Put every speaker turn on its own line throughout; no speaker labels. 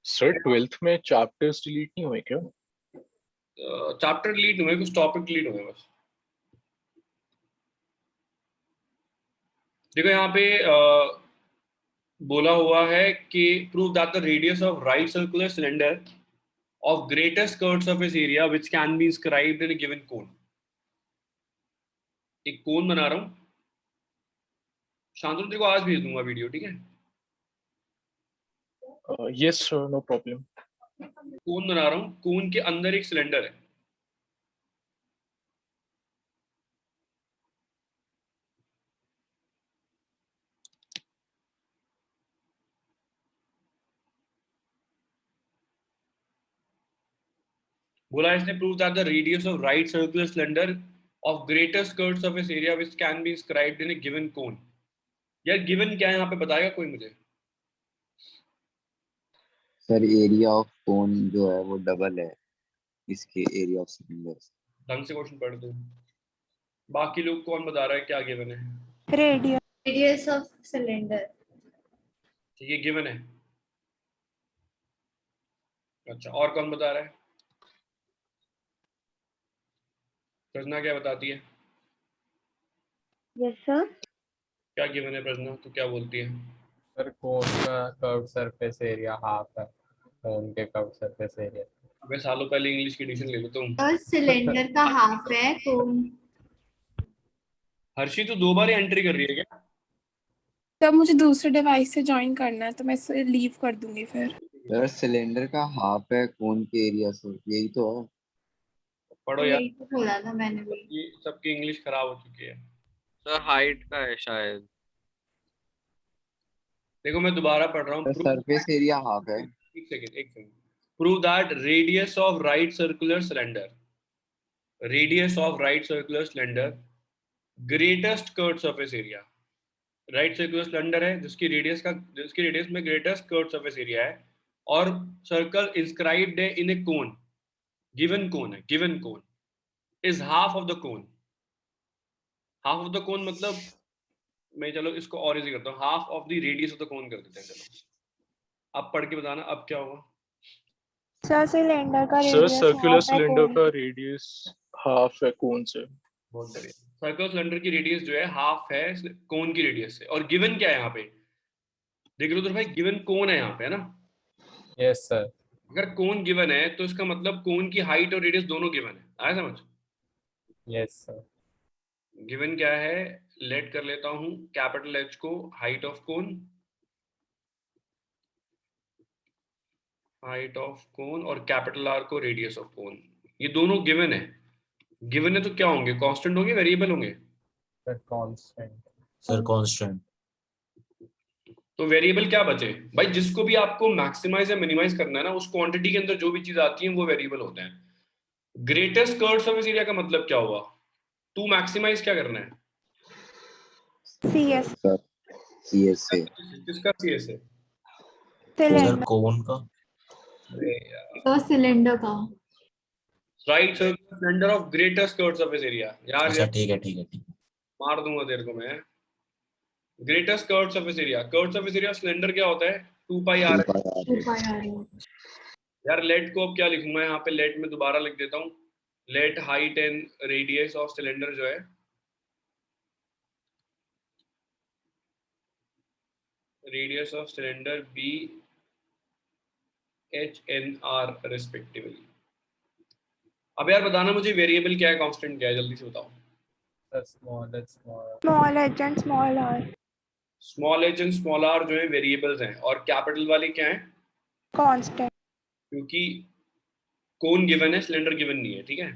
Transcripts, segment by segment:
Sir 12th में chapters delete नहीं हुए क्या?
चैप्टर डिलीट हुए, कुछ टॉपिक डिलीट हुए बस। देखो यहाँ पे बोला हुआ है कि prove that the radius of right circular cylinder of greater skirts of its area which can be inscribed in a given cone। एक कोन बना रहा हूं, शांतनु तेरे को आज भेज दूंगा वीडियो, ठीक है?
Yes sir, no problem.
Cone बना रहा हूं, कोन के अंदर एक सिलेंडर है। बोला इसने prove that the radius of right circular cylinder of greater skirts of is area which can be inscribed in a given cone. यार गिवन क्या है यहाँ पे, बताएगा कोई मुझे?
सर एरिया ऑफ कोन जो है वो डबल है इसके एरिया ऑफ सिलेंडर।
ढंग से क्वेश्चन पढ़ दो। बाकी लोग कौन बता रहा है क्या गिवन है?
Radius of cylinder.
ठीक है, गिवन है। अच्छा, और कौन बता रहा है? प्रश्ना क्या बताती है?
Yes sir.
क्या गिवन है प्रश्ना, तो क्या बोलती है?
सर कोन का कर्व सरफेस एरिया हाफ है कोन के कर्व सरफेस एरिया।
अबे सालों पहले इंग्लिश की एडिशन ले लो तुम।
और सिलेंडर का हाफ है कोन।
हर्षी तो 2 बार एंट्री कर रही है क्या?
तब मुझे दूसरे डिवाइस से ज्वाइन करना है तो मैं इसे लीव कर दूंगी फिर।
सर सिलेंडर का हाफ है कोन के एरिया से, यही तो है।
पढ़ो यार,
यही तो बोला था मैंने भी।
सबकी इंग्लिश खराब हो चुकी है।
सर हाइट का है शायद।
देखो मैं दोबारा पढ़ रहा हूँ।
सरफेस एरिया हाफ है।
एक second. Prove that radius of right circular cylinder, radius of right circular cylinder greatest curve surface area. Right circular cylinder है जिसकी रेडियस में ग्रेटेस्ट कर्व सरफेस एरिया है, और सर्कल इंस्क्राइब्ड है इन ए कोन, गिवन कोन है, given cone is half of the cone. Half of the cone मतलब, मैं चलो इसको और इजी करता हूँ, half of the radius of the cone कर देते हैं। चलो अब पढ़ के बताना अब क्या होगा।
सर सिलेंडर का
सर
रेडियस
सर्कुलर सिलेंडर का रेडियस हाफ है कोन से।
बहुत बढ़िया। सर्कुलर सिलेंडर की रेडियस जो है हाफ है कोन की रेडियस से। और गिवन क्या है यहाँ पे, देख लो तो भाई, गिवन कोन है यहाँ पे, है ना?
Yes sir.
अगर कोन गिवन है तो इसका मतलब कोन की हाइट और रेडियस दोनों गिवन है। आया समझ?
Yes sir.
गिवन क्या है, लेट कर लेता हूं कैपिटल एच को height of cone, height of cone, और कैपिटल आर को रेडियस ऑफ कोन। ये दोनों गिवन है। गिवन है तो क्या होंगे, कांस्टेंट होंगे, वेरिएबल होंगे?
Sir constant.
Sir constant.
तो वेरिएबल क्या बचे भाई, जिसको भी आपको मैक्सिमाइज या मिनिमाइज करना है ना, उस क्वांटिटी के अंदर जो भी चीज आती है वो वेरिएबल होते हैं। ग्रेटेस्ट कर्व सरफेस एरिया का मतलब क्या हुआ, टू मैक्सिमाइज क्या करना है?
सीएस।
सर सीएस से।
किसका सीएस है?
सर कोन का।
तो सिलेंडर का
right circular cylinder of greatest curve surface area. यार
अच्छा ठीक है ठीक है ठीक है।
मार दूंगा तेरे को मैं। Greatest curve surface area, curve surface area cylinder क्या होता है, 2 पाई आर है। यार लेट को अब क्या लिखूंगा यहाँ पे, लेट में दोबारा लिख देता हूँ। Let height and radius of cylinder जो है, radius of cylinder be H and R respectively. अब यार बताना मुझे वेरिएबल क्या है, कांस्टेंट क्या है, जल्दी से बताओ।
Small H
and small R.
Small H and small R जो है वेरिएबल्स हैं, और कैपिटल वाले क्या है,
कांस्टेंट।
क्योंकि कोन गिवन है, सिलेंडर गिवन नहीं है। ठीक है,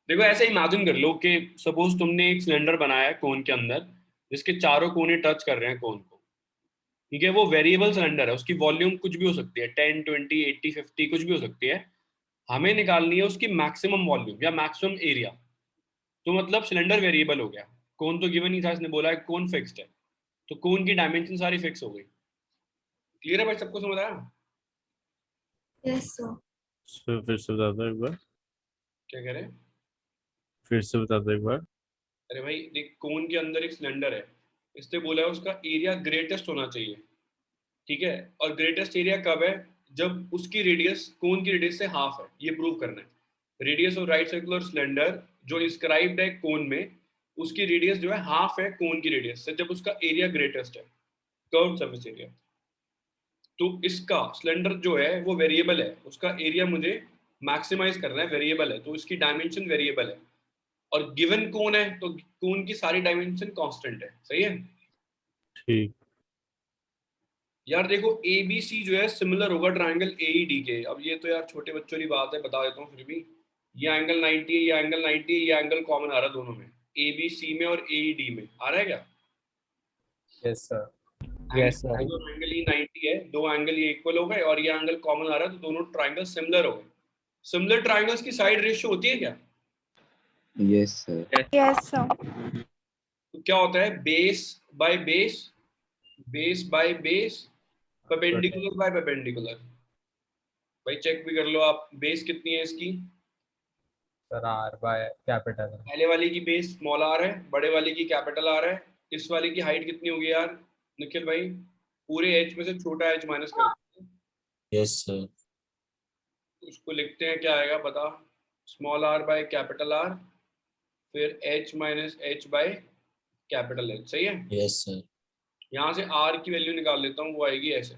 देखो ऐसे इमेजिन कर लो कि सपोज तुमने एक सिलेंडर बनाया है कोन के अंदर, जिसके चारों कोने टच कर रहे हैं कोन को। ठीक है, वो वेरिएबल सिलेंडर है, उसकी वॉल्यूम कुछ भी हो सकती है, 10, 20, 80, 50 कुछ भी हो सकती है। हमें निकालनी है उसकी मैक्सिमम वॉल्यूम या मैक्सिमम एरिया। तो मतलब सिलेंडर वेरिएबल हो गया, कोन तो गिवन ही था, इसने बोला है कोन फिक्स्ड है, तो कोन की डायमेंशन सारी फिक्स हो गई। क्लियर है भाई, सबको समझ आया?
Yes sir.
फिर से बता दो एक बार।
क्या कह रहे हैं?
फिर से बता दो एक बार।
अरे भाई देख, कोन के अंदर एक सिलेंडर है, इसने बोला है उसका एरिया ग्रेटेस्ट होना चाहिए। ठीक है, और ग्रेटेस्ट एरिया कब है, जब उसकी रेडियस कोन की रेडियस से हाफ है, ये प्रूव करना है। Radius of right circular cylinder जो इंस्क्राइब्ड है कोन में, उसकी रेडियस जो है हाफ है कोन की रेडियस से, जब उसका एरिया ग्रेटेस्ट है, कर्व्ड सरफेस एरिया। तो इसका सिलेंडर जो है वो वेरिएबल है, उसका एरिया मुझे मैक्सिमाइज करना है, वेरिएबल है, तो इसकी डायमेंशन वेरिएबल है। और गिवन कोन है तो कोन की सारी डायमेंशन कांस्टेंट है, सही है।
ठीक।
यार देखो ABC जो है सिमिलर होगा ट्रायंगल AED के। अब ये तो यार छोटे बच्चों की बात है, बता देता हूँ फिर भी। ये एंगल 90 है, ये एंगल 90 है, ये एंगल कॉमन आ रहा है दोनों में, ABC में और AED में आ रहा है क्या?
Yes sir.
एंगल ये 90 है, दो एंगल ये इक्वल हो गए और ये एंगल कॉमन आ रहा है, तो दोनों ट्रायंगल सिमिलर हो गए। सिमिलर ट्रायंगल्स की साइड रेशियो होती है क्या?
Yes sir.
Yes sir.
तो क्या होता है, base by base, base by base, perpendicular by perpendicular. भाई चेक भी कर लो आप, बेस कितनी है इसकी?
Sir R by capital.
पहले वाली की बेस स्मॉल आर है, बड़े वाले की कैपिटल आर है। इस वाले की हाइट कितनी होगी यार निखिल भाई? पूरे एच में से छोटा एच माइनस कर,
यस सर।
उसको लिखते हैं, क्या आएगा बता? Small R by capital R, फिर H minus H by capital H, सही है।
Yes sir.
यहाँ से आर की वैल्यू निकाल लेता हूँ, वो आएगी ऐसे।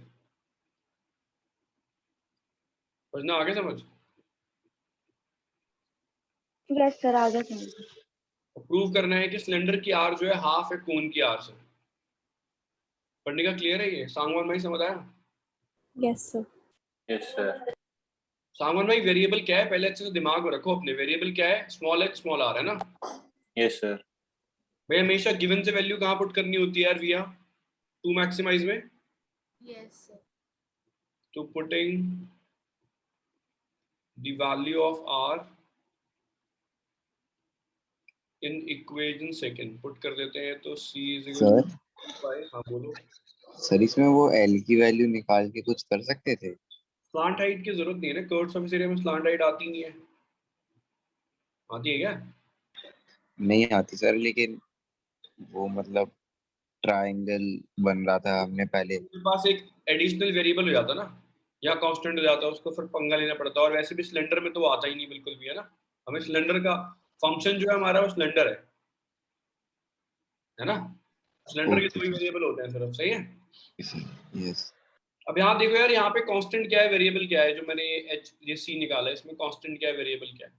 समझना आगे समझ?
यस सर, आगे समझ।
प्रूव करना है कि सिलेंडर की आर जो है हाफ है कोन की आर से। पढ़ने का क्लियर है ये? सांगवान भाई समझ आया?
Yes sir.
Yes sir.
Sangwan भाई वेरिएबल क्या है पहले अच्छे से दिमाग में रखो अपने। वेरिएबल क्या है? स्मॉल एच स्मॉल आर, है ना?
Yes sir.
भाई हमेशा गिवन से वैल्यू कहाँ पुट करनी होती है यार विया? टू मैक्सिमाइज में।
Yes sir.
तो putting the value of R in equation second put कर देते हैं, तो C is equal
sir
to by, हाँ बोलो।
सर इसमें वो एल की वैल्यू निकाल के कुछ कर सकते थे?
स्लांट हाइट की जरूरत नहीं है ना, कर्व्ड सरफेस एरिया में स्लांट हाइट आती नहीं है। आती है क्या?
नहीं आती सर, लेकिन वो मतलब ट्रायंगल बन रहा था हमने पहले।
मेरे पास एक एडिशनल वेरिएबल हो जाता ना, या कांस्टेंट हो जाता, उसको फिर पंगा लेना पड़ता। और वैसे भी सिलेंडर में तो वो आता ही नहीं बिल्कुल भी, है ना। हमें सिलेंडर का फंक्शन जो है हमारा वो सिलेंडर है ना। सिलेंडर के दो ही वेरिएबल होते हैं सिर्फ, सही है।
यस।
अब यहाँ देखो यार, यहाँ पे कांस्टेंट क्या है, वेरिएबल क्या है? जो मैंने ये C निकाला है, इसमें कांस्टेंट क्या है, वेरिएबल क्या है?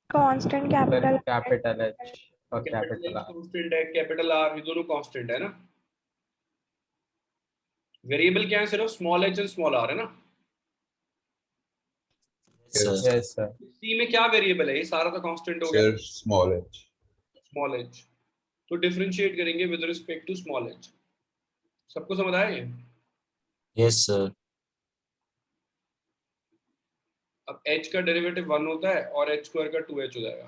कांस्टेंट कैपिटल
कैपिटल एच और कैपिटल आर।
कांस्टेंट है, कैपिटल आर, ये दोनों कांस्टेंट है ना। वेरिएबल क्या है? सिर्फ small H and small R, है ना।
Yes sir.
C में क्या वेरिएबल है? ये सारा तो कांस्टेंट हो गया।
Small H.
स्मॉल एच तो डिफरेंशिएट करेंगे with respect to small H. सबको समझ आया ये?
Yes sir.
अब h का डेरिवेटिव 1 होता है और h स्क्वायर का 2h हो जाएगा।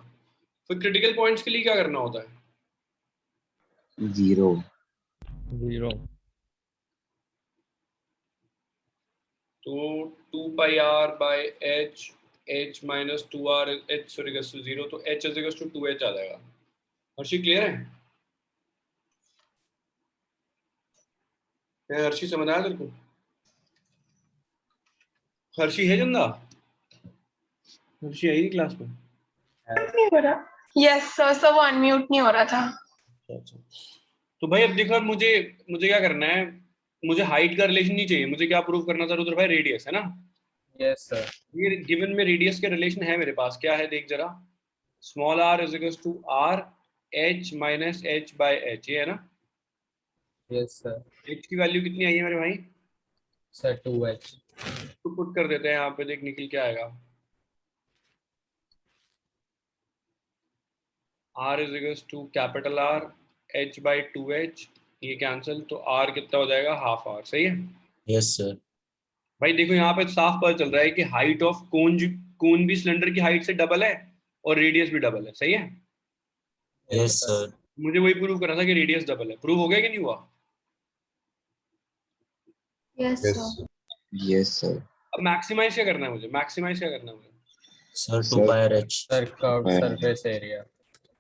फिर क्रिटिकल पॉइंट्स के लिए क्या करना होता है?
0।
तो 2 pi r by h, h minus 2r h sorry equals to 0, तो h is equals to 2h आ जाएगा। हर्षी क्लियर है? हर्षी समझ आया तेरे को? हर्षी है जिंदा? हर्षी है ही क्लास में?
नहीं हो रहा। यस सर, सब अनम्यूट नहीं हो रहा था।
अच्छा, तो भाई अब देखो, अब मुझे क्या करना है? मुझे हाइट का रिलेशन नहीं चाहिए, मुझे क्या प्रूव करना था रुद्र भाई? रेडियस, है ना।
Yes sir.
ये गिवन में रेडियस के रिलेशन है मेरे पास। क्या है देख जरा, small r is equals to r h minus h by h, ये है ना।
Yes sir.
h की वैल्यू कितनी आई है मेरे भाई?
Sir 2h।
तो पुट कर देते हैं यहाँ पे, देख निकल क्या आएगा। r is equals to capital R h by 2h, ये कैंसिल, तो r कितना हो जाएगा? हाफ r, सही है।
Yes sir.
भाई देखो यहाँ पे साफ पता चल रहा है कि हाइट ऑफ कोन भी सिलेंडर की हाइट से डबल है और रेडियस भी डबल है, सही है।
Yes sir.
मुझे वही प्रूव करना था कि रेडियस डबल है। प्रूव हो गया कि नहीं हुआ?
Yes sir.
Yes sir.
अब मैक्सिमाइज क्या करना है मुझे? मैक्सिमाइज क्या करना है मुझे?
Sir 2 pi r h।
Sir curved surface area.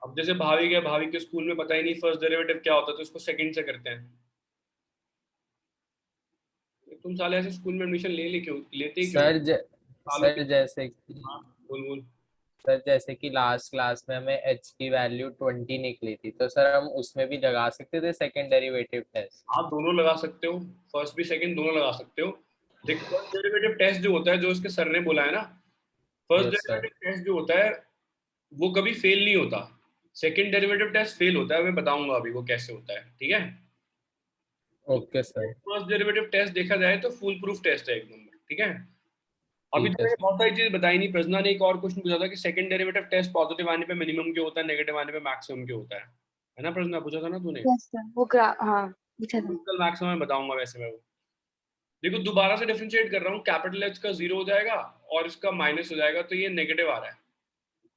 अब जैसे भावी के स्कूल में पता ही नहीं फर्स्ट डेरिवेटिव क्या होता है, तो इसको सेकंड से करते हैं। तुम साले ऐसे स्कूल में एडमिशन लेते ही क्यों?
सर जैसे कि
हाँ, बोल।
सर जैसे कि लास्ट क्लास में हमें h की वैल्यू 20 निकली थी, तो सर हम उसमें भी लगा सकते थे सेकंड डेरिवेटिव टेस्ट।
हाँ, दोनों लगा सकते हो, फर्स्ट भी सेकंड दोनों लगा सकते हो। देखो फर्स्ट डेरिवेटिव टेस्ट जो होता है, जो इसके सर ने बोला है ना, first
Yes, sir.
Derivative test जो होता है वो कभी फेल नहीं होता। सेकंड डेरिवेटिव टेस्ट फेल होता है, मैं बताऊंगा अभी वो कैसे होता है, ठीक है?
Okay sir.
First derivative test देखा जाए तो फुल प्रूफ टेस्ट है एक नंबर, ठीक है? अभी
ठीक
तो
है
मैंने
सर।
बहुत सारी चीज बताई नहीं। प्रज्ञा ने एक और क्वेश्चन पूछा था कि सेकंड डेरिवेटिव टेस्ट पॉजिटिव आने पे मिनिमम क्यों होता है, नेगेटिव आने पे मैक्सिमम क्यों होता है ना? प्रज्ञा पूछा था ना तूने?
यस सर, वो हाँ पूछा था।
कल मैक्सिमम में बताऊंगा वैसे मैं वो। देखो दोबारा से डिफरेंशिएट कर रहा हूँ, कैपिटल एच का 0 हो जाएगा और इसका माइनस हो जाएगा, तो ये नेगेटिव आ रहा है।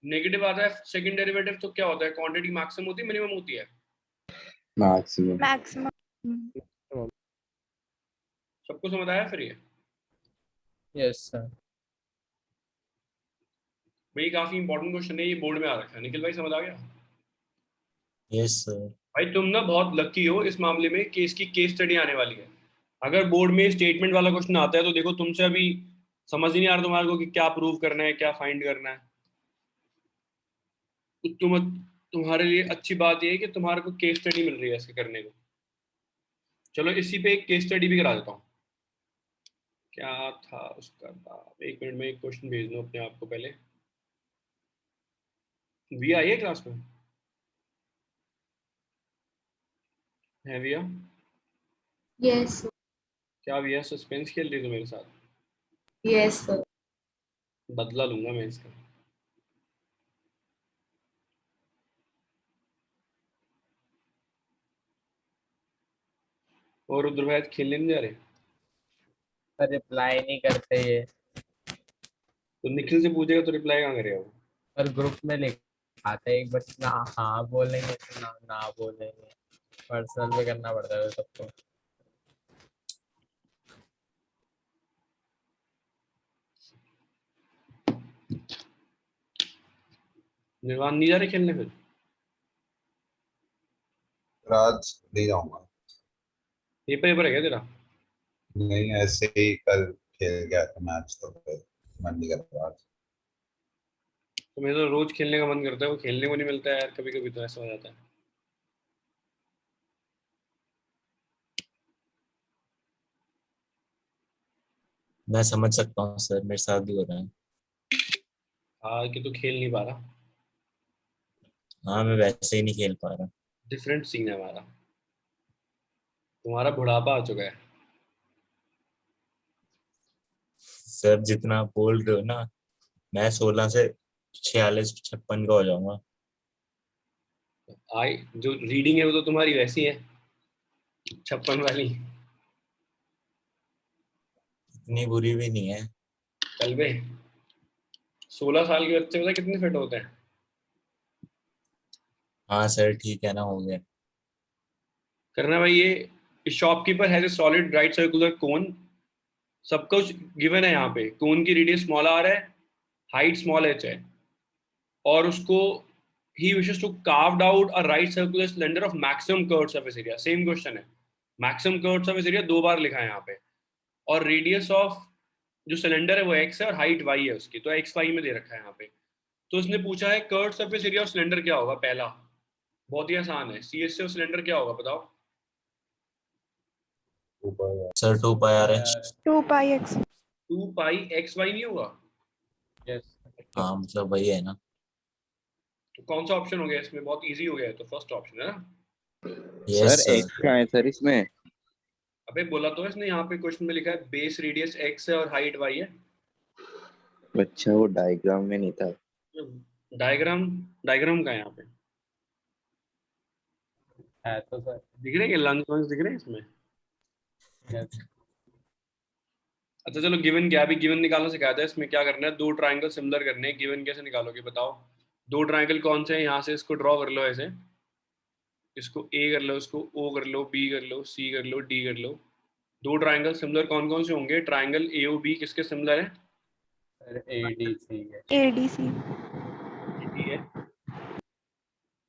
नेगेटिव आ रहा है सेकंड डेरिवेटिव, तो क्या होता है? क्वांटिटी मैक्सिमम होती है मिनिमम होती है?
मैक्सिमम।
मैक्सिमम।
सबको समझ आया फिर ये?
Yes sir.
भाई काफी इंपॉर्टेंट क्वेश्चन है, ये बोर्ड में आ रखा है। निखिल भाई समझ आ गया?
Yes sir.
भाई तुम ना बहुत लकी हो इस मामले में कि इसकी केस स्टडी आने वाली है। अगर बोर्ड में स्टेटमेंट वाला क्वेश्चन आता है तो देखो तुमसे अभी समझ ही नहीं आ रहा तुम्हारे को कि क्या प्रूव करना है, क्या फाइंड करना है। तो तुम्हारे लिए अच्छी बात ये है कि तुम्हारे को केस स्टडी मिल रही है इसके करने को। चलो इसी पे एक केस स्टडी भी करा देता हूँ। क्या था उसका नाम? एक मिनट में एक क्वेश्चन भेज दूँ अपने आप को पहले। वी आई है क्लास में? है विया?
Yes, sir.
क्या विया सस्पेंस खेल रही थी मेरे साथ?
Yes, sir.
बदला लूंगा मैं इसका। और रुद्र भाई खेलने नहीं जा रहे?
सर रिप्लाई नहीं करते ये।
तो निखिल से पूछेगा तो रिप्लाई कहाँ करेगा वो?
और ग्रुप में लिख आते एक बार ना हाँ बोलेंगे तो ना ना बोलेंगे। पर्सनल पे करना पड़ता है सबको।
निर्वाण नहीं जा रहे खेलने फिर?
आज नहीं जाऊंगा।
पेपर है क्या तेरा?
नहीं, ऐसे ही कल खेल गया था मैच, तो फिर मन नहीं कर रहा आज।
तो मेरा तो रोज खेलने का मन करता है, वो खेलने को नहीं मिलता है यार। कभी कभी तो ऐसा हो जाता है।
मैं समझ सकता हूँ सर, मेरे साथ भी हो रहा है।
हाँ कि तू खेल नहीं पा रहा।
हाँ, मैं वैसे ही नहीं खेल पा रहा।
डिफरेंट सीन है हमारा। तुम्हारा बुढ़ापा आ चुका है।
सर जितना आप बोल रहे हो ना, मैं 16 से 46 56 का हो जाऊंगा।
आई जो रीडिंग है वो तो तुम्हारी वैसी है 56 वाली।
इतनी बुरी भी नहीं है।
चल बे, 16 साल के बच्चे पता कितने फिट होते हैं?
हाँ सर ठीक है ना, हो गया।
करना भाई ये shopkeeper has a solid right circular cone. सब कुछ गिवन है यहाँ पे। कोन की रेडियस स्मॉल आर है, हाइट स्मॉल एच है, और उसको he wishes to carved out a right circular cylinder of maximum curved surface area। Same question है, मैक्सिमम कर्व्ड सर्फेस एरिया 2 बार लिखा है यहाँ पे, और रेडियस ऑफ जो सिलेंडर है वो x है और हाइट y है उसकी, तो x y में दे रखा है यहाँ पे। तो उसने पूछा है curved surface area of cylinder क्या होगा। पहला बहुत ही आसान है, सी एस से सिलेंडर क्या होगा बताओ?
सर 2 पाई आर एच।
2 पाई एक्स।
2 पाई एक्स वाई नहीं होगा?
यस।
हाँ मतलब वही है ना।
तो कौन सा ऑप्शन हो गया इसमें? बहुत इजी हो गया है, तो फर्स्ट ऑप्शन है ना।
Yes
sir
sir.
एक्स कहाँ है सर इसमें?
अबे बोला तो इसने, यहाँ पे क्वेश्चन में लिखा है बेस रेडियस x है और हाइट y है।
अच्छा, वो डायग्राम में नहीं था।
डायग्राम डायग्राम का है यहाँ पे?
है तो सर।
दिख रहे हैं लंच वंच दिख रहे हैं इसमें?
यस।
अच्छा चलो गिवन क्या, अभी गिवन निकालना सिखाया था। इसमें क्या करना है, 2 ट्राइंगल सिमिलर करने हैं। गिवन कैसे निकालोगे बताओ? 2 ट्राइंगल कौन से हैं? यहाँ से इसको ड्रॉ कर लो ऐसे, इसको A कर लो, इसको O कर लो, B कर लो, C कर लो, D कर लो। 2 ट्राइंगल सिमिलर कौन कौन से होंगे? ट्राइंगल AOB किसके सिमिलर है?
सर ADC है।
एडीसी।
है।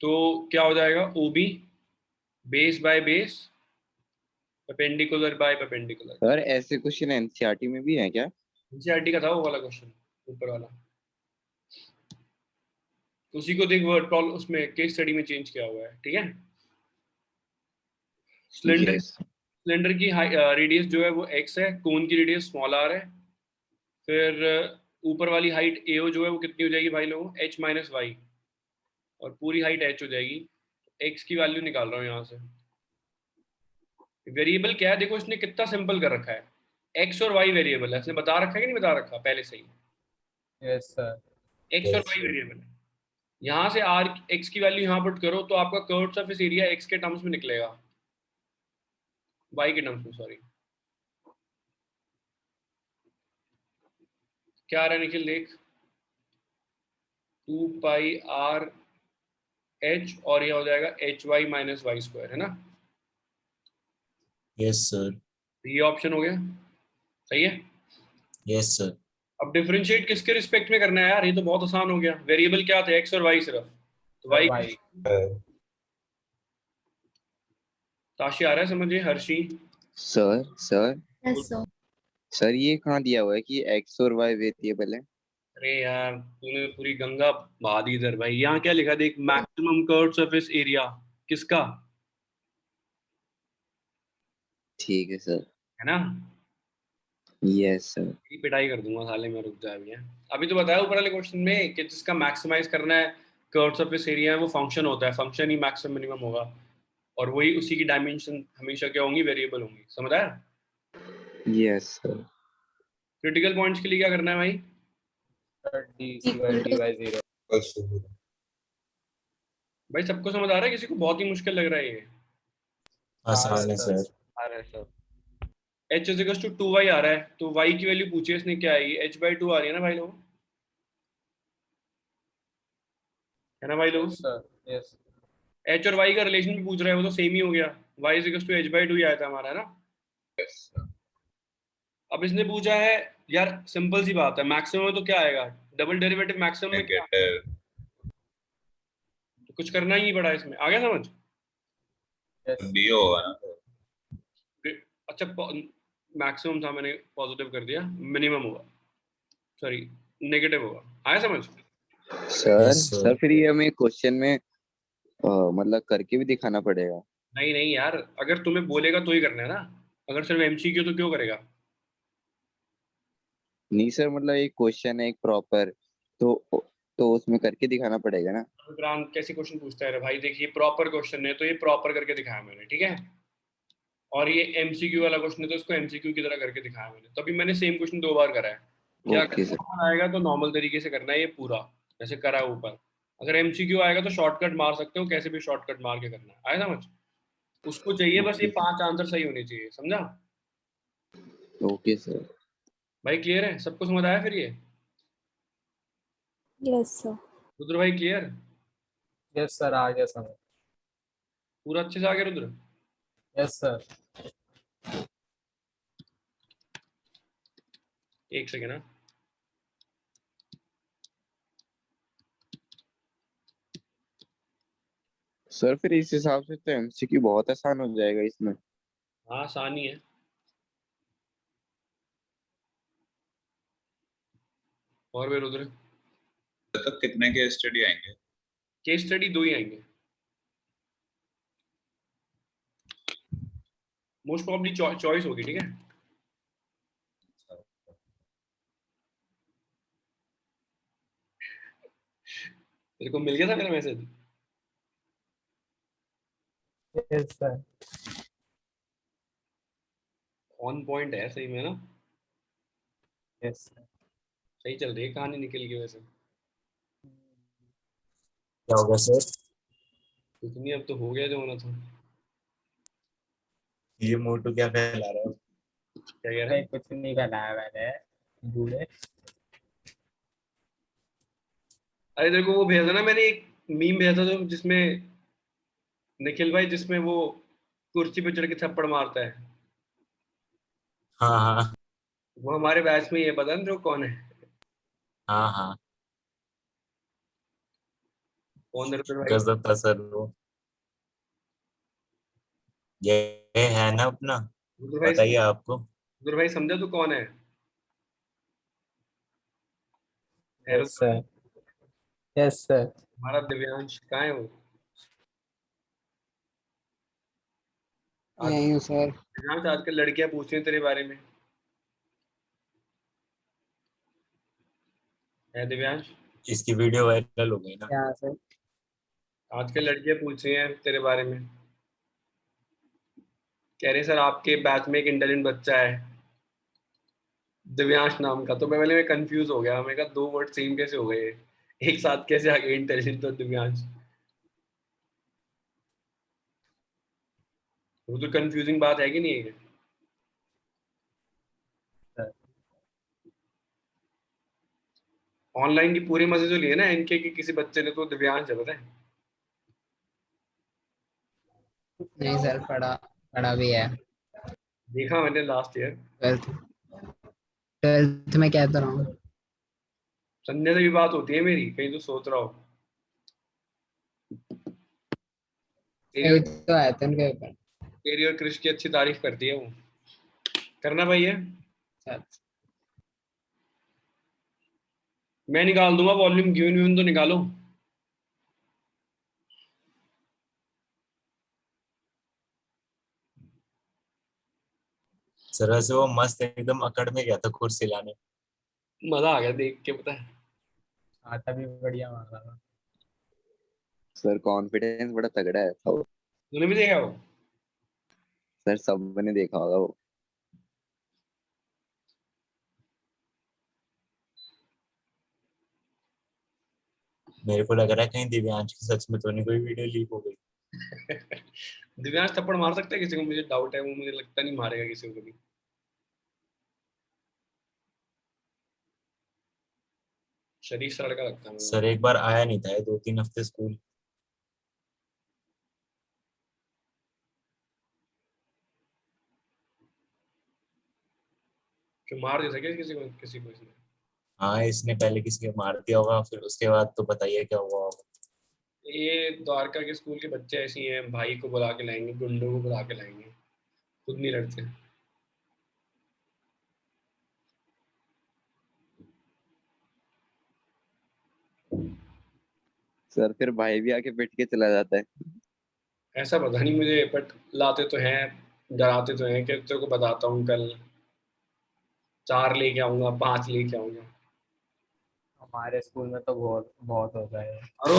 तो क्या हो जाएगा? OB base by base perpendicular by perpendicular.
Sir ऐसे क्वेश्चन एनसीईआरटी में भी है क्या?
एनसीईआरटी का था वो वाला क्वेश्चन, ऊपर वाला, उसी को देख वर्ड प्रॉब्लम उसमें केस स्टडी में चेंज किया हुआ है, ठीक है। सिलेंडर
यस
सिलेंडर की रेडियस जो है वो x है, कोन की रेडियस स्मॉल r है, फिर ऊपर वाली हाइट AO जो है वो कितनी हो जाएगी भाई लोगों, h माइनस वाई, और पूरी हाइट h हो जाएगी। x की वैल्यू निकाल रहा हूँ यहाँ से। वेरिएबल क्या है देखो, इसने कितना सिंपल कर रखा है, x और y वेरिएबल है, इसने बता रखा है कि नहीं बता रखा पहले से ही,
यस सर।
x और y वेरिएबल है। यहाँ से r x की वैल्यू यहाँ पुट करो तो आपका कर्व सरफेस एरिया x के टर्म्स में निकलेगा, y के टर्म्स में, सॉरी। क्या आ रहा है निखिल देख, 2 पाई r h, और यह हो जाएगा h y minus Y square, है ना।
Yes sir.
ये ऑप्शन हो गया, सही है।
Yes sir.
अब डिफरेंशिएट किसके रिस्पेक्ट में करना है यार, ये तो बहुत आसान हो गया। वेरिएबल क्या थे, x और y सिर्फ, तो y।
वाई।
ताशी आ रहा है समझिए, Harshi.
Sir sir
Yes, sir.
Sir ये कहाँ दिया हुआ है कि एक्स और वाई वेरिएबल है?
अरे यार तूने पूरी गंगा बहा दी इधर भाई। यहाँ क्या लिखा देख, मैक्सिमम कर्व सरफेस एरिया किसका,
ठीक है सर।
है ना।
Yes sir.
ये पिटाई कर दूंगा साले में, रुक जा अभी। अभी तो बताया ऊपर वाले क्वेश्चन में कि जिसका मैक्सिमाइज करना है कर्व सरफेस एरिया है, वो फंक्शन होता है, फंक्शन ही मैक्सिमम मिनिमम होगा, और वही उसी की डायमेंशन हमेशा क्या होंगी, वेरिएबल होंगी, समझ आया।
Yes sir.
क्रिटिकल पॉइंट्स के लिए क्या करना है भाई,
d/d by 0।
भाई सबको समझ आ रहा है, किसी को बहुत ही मुश्किल लग रहा है ये।
आसान है सर।
आ रहा है sir.
h is to 2y आ रहा है, तो y की वैल्यू पूछिए इसने क्या आएगी, h/2 आ रही है ना भाई लोग, है ना भाई लोग।
Sir yes.
h और y का रिलेशन भी पूछ रहा है, वो तो सेम ही हो गया, y इज टू h/2 ही आया था हमारा, है ना। अब इसने पूछा है यार, सिंपल सी बात है, मैक्सिमम में तो क्या आएगा, डबल डेरिवेटिव मैक्सिमम में क्या, तो कुछ करना ही नहीं पड़ा इसमें, आ गया समझ।
डी होगा ना।
अच्छा मैक्सिमम था, मैंने पॉजिटिव कर दिया, मिनिमम होगा, सॉरी नेगेटिव होगा, आया समझ।
Sir
Yes, sir.
सर फिर ये हमें क्वेश्चन में मतलब करके भी दिखाना पड़ेगा?
नहीं नहीं यार, अगर तुम्हें बोलेगा तो ही करना है ना, अगर सिर्फ एमसीक्यू तो क्यों करेगा।
नहीं सर मतलब एक क्वेश्चन है एक प्रॉपर, तो उसमें करके दिखाना पड़ेगा ना।
ग्रांट कैसे क्वेश्चन पूछता है रे भाई, देखिए प्रॉपर क्वेश्चन है तो ये प्रॉपर करके दिखाया मैंने, ठीक है। और ये एमसीक्यू वाला क्वेश्चन है तो इसको एमसीक्यू की तरह करके दिखाया मैंने, तभी मैंने सेम क्वेश्चन 2 बार करा है। क्या
ओके सर।
नॉर्मल आएगा तो नॉर्मल तरीके से करना है ये पूरा, जैसे करा है ऊपर। अगर एमसीक्यू आएगा तो शॉर्टकट मार सकते हो, कैसे भी शॉर्टकट मार के करना है, आया समझ। उसको चाहिए बस ये 5 आंसर सही होने चाहिए, समझा।
Okay sir.
भाई क्लियर है, सबको समझ आया फिर ये।
Yes sir.
रुद्र भाई क्लियर,
यस सर आ गया समझ।
पूरा अच्छे से आ गया रुद्र।
Yes sir.
एक सेकेंड ना,
सर फिर इस हिसाब से तो एमसीक्यू बहुत आसान हो जाएगा इसमें।
हाँ आसानी है। और वे रुद्र,
तो कितने के स्टडी आएंगे?
केस स्टडी 2 ही आएंगे मोस्ट प्रॉब्ली, चॉइस होगी, ठीक है। तेरे को मिल गया था मेरा message.
Yes sir.
On point है सही में ना,
यस सर।
सही चल रही है कहानी, निकल गई वैसे।
क्या होगा सर?
कुछ नहीं, अब तो हो गया जो होना था।
ये मोटू क्या फैला रहा है?
क्या कह रहा
नहीं
है,
कुछ नहीं बनाया मैंने, बूढ़े।
अरे तेरे को वो भेजा ना मैंने, एक मीम भेजा था जो जिसमें निखिल भाई, जिसमें वो कुर्सी पे चढ़ के थप्पड़ मारता है,
हाँ हाँ
वो हमारे बैच में, ये पता नहीं जो कौन है,
हाँ हाँ।
कौन है भाई।
गजब था सर वो। ये है ना अपना बताइए आपको।
गुरु भाई समझा तू कौन है? Hello
yes sir, yes sir.
हमारा दिव्यांश कहाँ है वो? आज
यही हूँ सर।
दिव्यांश आजकल लड़कियां पूछ रही हैं तेरे बारे में, है दिव्यांश?
इसकी वीडियो वायरल हो गई ना।
क्या सर?
आजकल लड़कियां पूछ रही हैं तेरे बारे में, कह रहे सर आपके बैच में एक इंटेलिजेंट बच्चा है दिव्यांश नाम का। तो मैं कंफ्यूज हो गया, मैं कहा दो वर्ड सेम कैसे हो गए, एक साथ कैसे आ गए इंटेलिजेंट और दिव्यांश? वो तो कंफ्यूजिंग बात है कि नहीं है? ऑनलाइन की पूरे मजे जो लिए ना इनके कि किसी बच्चे ने तो दिव्यांश है पता है।
नहीं सर, पढ़ा पढ़ा भी है।
देखा मैंने लास्ट ईयर।
ट्वेल्थ ट्वेल्थ में कहता रहा हूँ।
संजय से भी बात होती है मेरी, कहीं तो सोच रहा हो। तेरी और
तो आया था उनके ऊपर।
तेरी और कृष की अच्छी तारीफ करती है वो। करना भाई है, मैं निकाल दूंगा वॉल्यूम, ग्यून व्यून तो निकालो।
सर वैसे वो मस्त एकदम अकड़ में गया था कुर्सी लाने।
मजा आ गया देख के पता है।
आटा भी बढ़िया मारा था।
सर कॉन्फिडेंस बड़ा तगड़ा है सब।
तूने भी देखा वो?
सर सबने देखा होगा वो।
मेरे को लग रहा है कहीं दिव्यांश की सच में तो नहीं कोई वीडियो लीक हो गई।
दिव्यांश थप्पड़ मार सकता है किसी को? मुझे डाउट है, वो मुझे लगता नहीं मारेगा किसी को भी। शरीफ सा लड़का लगता है मुझे।
सर एक बार आया नहीं था ये 2-3 हफ्ते स्कूल।
क्यों मार दे सके किसी को इसने?
हाँ इसने पहले किसी को मार दिया होगा, फिर उसके बाद तो बताइए क्या हुआ होगा।
ये द्वारका के स्कूल के बच्चे ऐसी हैं, भाई को बुला के लाएंगे, गुंडों को बुला के लाएंगे, खुद नहीं लड़ते।
सर फिर भाई भी आके पिट के चला जाता है।
ऐसा पता नहीं मुझे, बट लाते तो हैं, डराते तो हैं कि तेरे को बताता हूँ कल 4 लेके आऊंगा, 5 लेके आऊंगा।
हमारे स्कूल में तो बहुत बहुत होता है।
और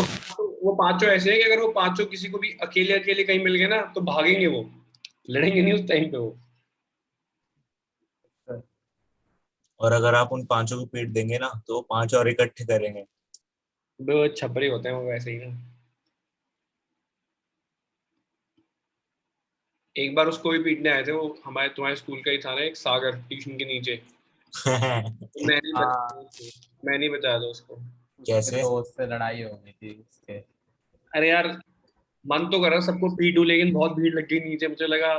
वो पांचों ऐसे हैं कि अगर वो पांचों किसी को भी अकेले अकेले कहीं मिल गए ना तो भागेंगे, वो लड़ेंगे नहीं उस टाइम पे वो।
और अगर आप उन 5 को पीट देंगे ना तो वो 5 और इकट्ठे करेंगे।
वो छपरी होते हैं वो वैसे ही ना। एक बार उसको भी पीटने आए थे, वो हमारे तुम्हारे स्कूल का ही था ना, एक सागर ट्यूशन के नीचे। मैं नहीं बचाया था उसको।
उसके
कैसे?
दोस्त से लड़ाई हो गई थी उसके।
अरे यार मन तो कर रहा सबको पीटूं, लेकिन बहुत भीड़ लग गई नीचे, मुझे लगा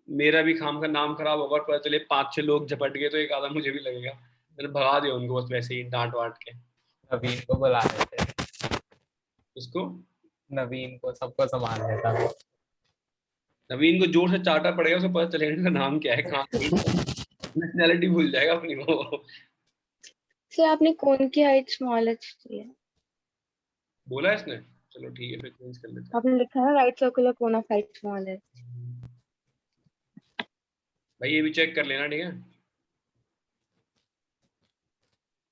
मेरा भी खाम का नाम खराब होगा और पता चले 5-6 लोग झपट गए तो एक आधा मुझे भी लगेगा। मैंने भगा दिया उनको बस वैसे ही डांट वाट के।
नवीन को बुला रहे थे।
उसको
नवीन को, सबको संभाल लेता वो।
नवीन को जोर से चाटा पड़ेगा, उसे पता चलेगा इनका नाम क्या है, कहाँ नेशनैलिटी भूल जाएगा अपनी वो।
सर आपने कौन की हाइट स्मॉलेस्ट की है?
बोला इसने? चलो ठीक है फिर चेंज कर लेते हैं।
आपने लिखा है right circular cone of height smallest.
भाई ये भी चेक कर लेना ठीक है।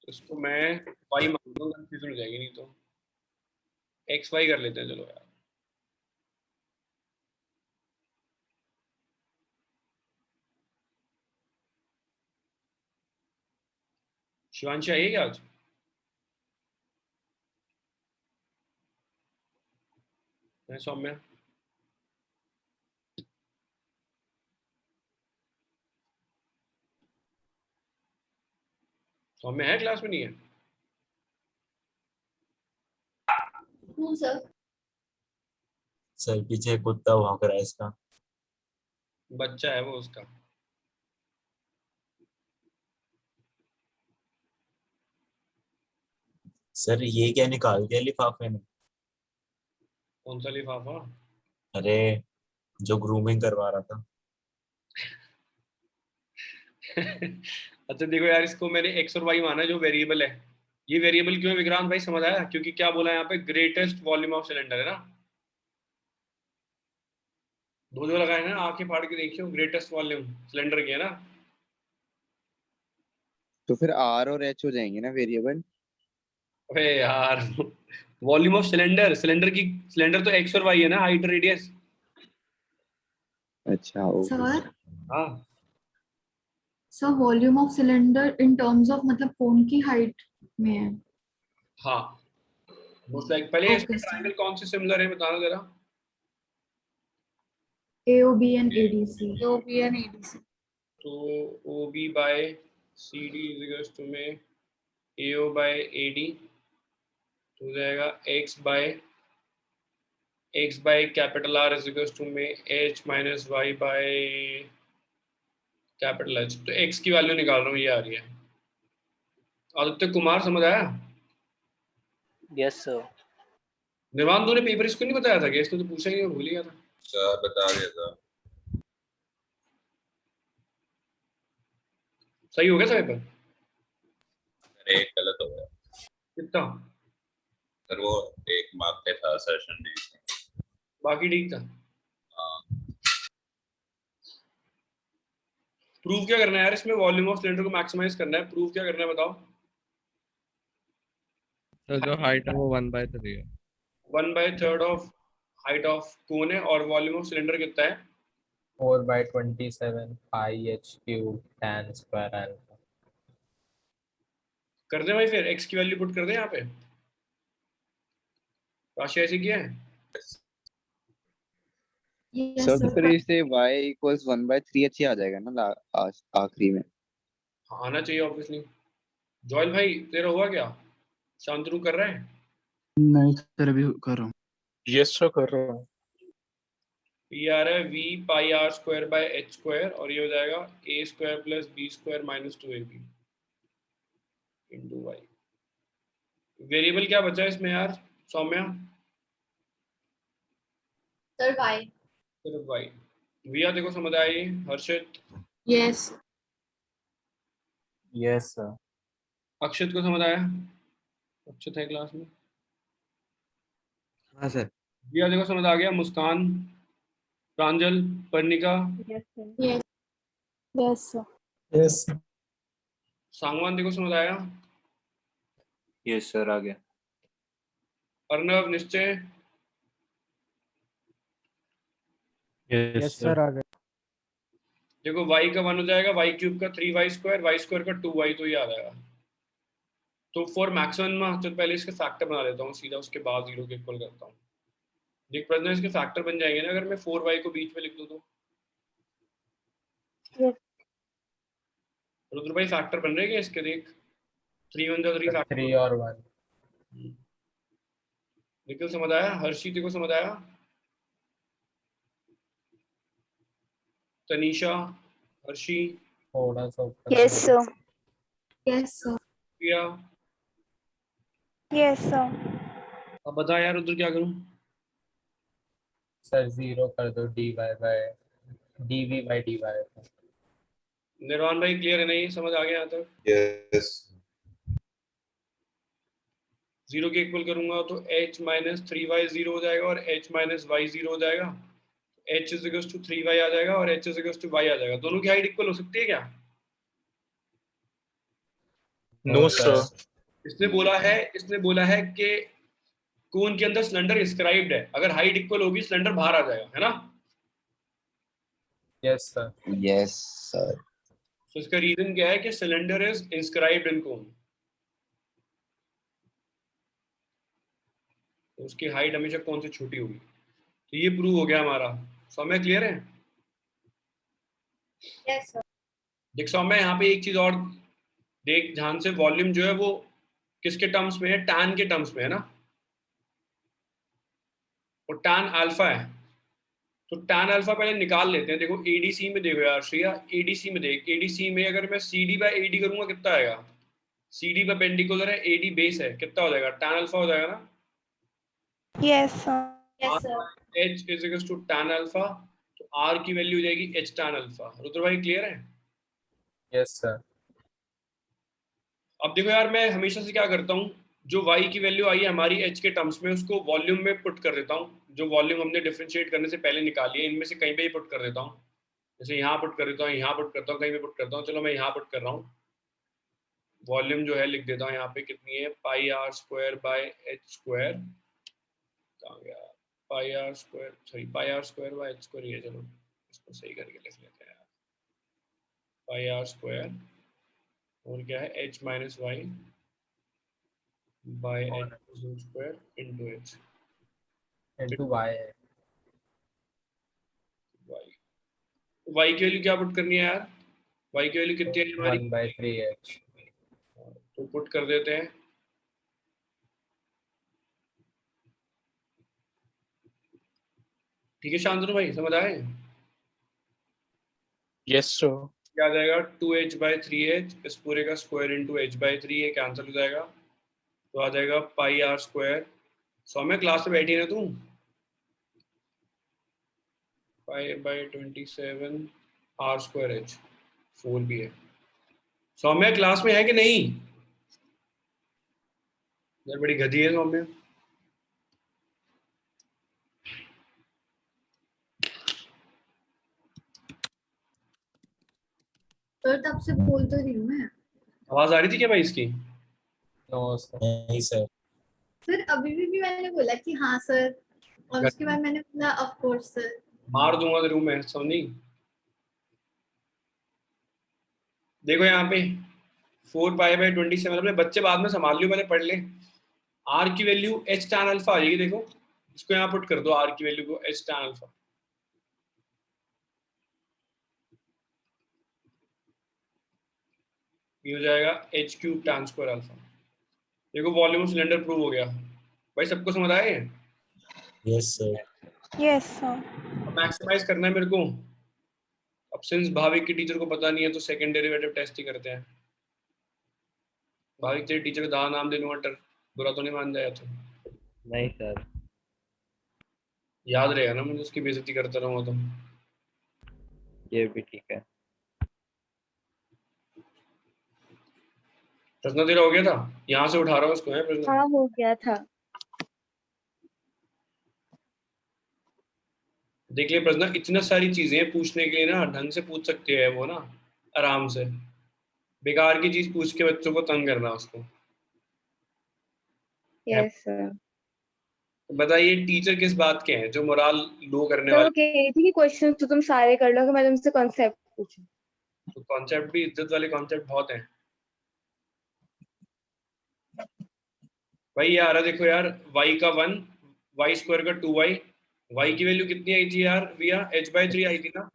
तो इसको मैं वाई मान दूंगा, कंफ्यूजन हो जाएगी नहीं तो। एक्स वाई कर लेते हैं चलो यार। शिवांशी आई है क्या आज? मैं सौम्या। सौम्या है क्लास में? नहीं है?
सर
सर पीछे कुत्ता भौंक रहा है इसका।
बच्चा है वो उसका।
सर ये क्या निकाल दिया लिफाफे में?
कौन सा लिफाफा?
अरे जो ग्रूमिंग करवा रहा था।
अच्छा देखो यार, इसको मैंने x और y माना है जो वेरिएबल है। ये वेरिएबल क्यों है विक्रांत भाई, समझ आया? क्योंकि क्या बोला है यहाँ पे, ग्रेटेस्ट वॉल्यूम ऑफ सिलेंडर है ना। दो जो लगाए ना, आंखें फाड़ के देखियो, ग्रेटेस्ट वॉल्यूम सिलेंडर की है ना।
तो फिर आर और एच हो जाएंगे ना वेरिएबल।
अबे यार, वॉल्यूम ऑफ सिलेंडर, सिलेंडर तो x और y है ना, हाइट रेडियस।
अच्छा ओके।
सर
हाँ
sir volume of cylinder in terms of मतलब कोन की हाइट में है।
हाँ, मोस्ट लाइक। पहले इसमें
Okay, sir.
ट्रायंगल कौन से सिमिलर है बताना जरा।
AOB and ADC. AOB and ADC.
तो OB by CD is equals to में AO बाय AD, तो हो जाएगा x by capital R is equals to में H minus y by capital H। तो x की वैल्यू निकाल रहा हूँ, ये आ रही है। आदित्य कुमार समझ आया?
Yes sir.
निर्वाण तूने पेपर इसको नहीं बताया था क्या? इसने तो पूछा ही नहीं, मैं भूल ही गया था।
सर बता दिया था।
सही हो गया था पेपर?
अरे एक गलत हो गया
कितना?
सर, वो एक मार्क पे था असर्शन नहीं।
बाकी ठीक था। प्रूव क्या करना है यार इसमें? वॉल्यूम ऑफ सिलेंडर को मैक्सिमाइज करना है। प्रूव क्या करना है बताओ?
तो जो हाइट है वो 1/3 है।
1/3 ऑफ हाइट ऑफ कोन है, और वॉल्यूम ऑफ सिलेंडर कितना है?
4/27 पाई h cube tan square alpha.
कर दे भाई, फिर x की वैल्यू पुट कर दे यहाँ पे। राशि ऐसे किया है।
Yes,
सर तो
sir.
फिर इससे y इक्वल्स 1/3 अच्छी आ जाएगा ना आखिरी में।
हाँ, आना चाहिए ऑब्वियसली। जॉयल भाई तेरा हुआ क्या? शांतनु कर रहा है?
नहीं सर अभी कर रहा हूँ।
यस सर कर रहा हूँ।
ये आ रहा है v pi r square by h square, और ये हो जाएगा a square plus b square minus 2ab into Y. Variable क्या बचा है इसमें यार सौम्या?
Sir, why?
सिर्फ y। विया देखो समझ आया ये? Harshit?
Yes.
Yes sir.
Akshit को समझ आया? अक्षित है क्लास में?
हाँ सर।
विया देखो समझ आ गया? Muskan, Pranjal, Parnika,
yes sir.
Yes.
Yes sir.
Yes
Sangwan देखो समझ आया?
यस सर आ गया।
अर्णव, निश्चय?
यस सर आ गया।
देखो y का 1 हो जाएगा, y क्यूब का 3y स्क्वायर, y स्क्वायर का 2y, तो ये आ जाएगा। तो फॉर मैक्सिमम तो पहले इसके फैक्टर बना लेता हूँ सीधा, उसके बाद 0 के इक्वल करता हूँ। देख प्रश्न इसके फैक्टर बन जाएंगे ना अगर मैं 4y को बीच में लिख दूँ तो।
Yes.
रुद्र भाई फैक्टर बन रहे हैं क्या इसके? देख 3 1 3 फैक्टर।
3 और 1।
निखिल समझ आया? हर्षित को समझ आया? तनीषा, हर्षी,
थोड़ा सा ऊपर
यस
से।
Sir.
Yes, sir.
Priya?
Yes sir.
अब बता यार रुद्र क्या करूँ?
सर 0 कर दो dy by dv by dy।
Nirvan भाई क्लियर है नहीं? समझ आ गया यहाँ तक?
यस
0 के इक्वल करूंगा तो h माइनस 3y 0 हो जाएगा, और h माइनस y 0 हो जाएगा। h is equals to 3y आ जाएगा, और h is equals to y आ जाएगा। दोनों की हाइट इक्वल हो सकती है क्या?
No sir.
इसने बोला है कि कोन के अंदर सिलेंडर इंस्क्राइब्ड है, अगर हाइट इक्वल होगी सिलेंडर बाहर आ जाएगा, है ना?
Yes sir.
Yes sir.
तो इसका रीजन क्या है कि सिलेंडर इज इंस्क्राइब्ड इन कोन, तो उसकी हाइट हमेशा कौन से छोटी होगी। तो ये प्रूव हो गया हमारा। सौम्य क्लियर है?
Yes, sir.
देख सौम्य यहाँ पे एक चीज और देख ध्यान से, वॉल्यूम जो है वो किसके टर्म्स में है? टैन के टर्म्स में है ना, और टैन अल्फा है। तो टैन अल्फा पहले निकाल लेते हैं। देखो एडीसी में देखो यार श्रेया, एडीसी में देख, एडीसी में अगर मैं सीडी बाय एडी करूंगा कितना आएगा? सीडी परपेंडिकुलर है, एडी बेस है, कितना हो जाएगा? टैन अल्फा हो जाएगा ना।
Yes sir.
Yes, sir.
H is equals to tan alpha, तो R की वैल्यू हो जाएगी H टैन अल्फा। रुद्र भाई क्लियर है?
Yes sir.
अब देखो यार, मैं हमेशा से क्या करता हूँ, जो y की वैल्यू आई है हमारी h के टर्म्स में, उसको वॉल्यूम में पुट कर देता हूँ। जो वॉल्यूम हमने डिफरेंशिएट करने से पहले निकाली है, इनमें से कहीं पे ही पुट कर देता हूँ। जैसे यहाँ पुट कर देता हूँ, यहाँ पुट करता हूँ, कहीं पे पुट करता हूँ। चलो मैं यहाँ पुट कर रहा हूँ। वॉल्यूम जो है लिख देता हूँ यहाँ पे, कितनी है, pi R square by H square. कहाँ गया, pi R square, sorry pi R square by H square, ये चलो इसको सही करके लिख लेते हैं। पाई आर स्क्वायर और क्या है, h minus Y by H square into H
into Y है।
y की वैल्यू क्या पुट करनी है यार, y की वैल्यू कितनी है हमारी,
1/3h।
तो पुट कर देते हैं। ठीक है शांतनु भाई, समझ आए?
Yes sir.
क्या आ जाएगा, 2h/3h, इस पूरे का स्क्वायर इंटू h/3, ये कैंसिल हो जाएगा, तो आ जाएगा पाई आर स्क्वायर। सौम्य क्लास में बैठी है ना तू, 5/27 आर स्क्वायर एच, 4 भी है। सौम्य क्लास में है कि नहीं? यार बड़ी गधी है सौम्य।
सर तब से बोल तो रही हूँ मैं।
आवाज आ रही थी क्या भाई इसकी?
No sir.
नहीं सर।
सर अभी भी मैंने बोला कि हाँ सर, और उसके बाद मैंने बोला ऑफ कोर्स सर।
मार दूंगा तेरे को मैं, समझी? देखो यहाँ पे 4π/27, अपने बच्चे बाद में संभाल लियो, पहले पढ़ ले। आर की वैल्यू एच टैन अल्फा आ जाएगी, देखो इसको यहाँ पुट कर दो, आर की वैल्यू को एच टैन अल्फा, ये हो जाएगा h³ टैन स्क्वायर अल्फा। देखो वॉल्यूम ऑफ सिलेंडर प्रूव हो गया भाई, सबको समझ आए?
Yes sir.
Yes sir.
Maximize करना है मेरे को। अब सिंस भाविक की टीचर को पता नहीं है तो सेकंड डेरिवेटिव टेस्ट ही करते हैं। भाविक तेरे टीचर का दादा नाम दे दूंगा, बुरा तो नहीं मान जाएगा तो?
नहीं सर।
याद रहेगा ना, मुझे उसकी बेइज्जती करता रहूंगा तो।
ये भी ठीक है।
प्रश्न तेरा हो गया था, यहाँ से उठा रहा हूँ उसको, है प्रश्न?
हाँ हो गया था।
देख ले प्रश्न, इतना सारी चीजें पूछने के लिए ना, ढंग से पूछ सकते हैं वो ना, आराम से। बेकार की चीज पूछ के बच्चों को तंग करना उसको।
Yes sir.
बताइए टीचर किस बात के हैं, जो मोराल लो करने
तो
वाले?
वो कह रही थी कि क्वेश्चन तो तुम सारे कर लो, कि मैं तुमसे कॉन्सेप्ट पूछूं।
तो कॉन्सेप्ट भी, इज्जत वाले कॉन्सेप्ट बहुत हैं भाई। यार देखो यार, y का 1, y स्क्वायर का 2y, y की वैल्यू कितनी आई थी यार भैया, h/3 आई थी ना?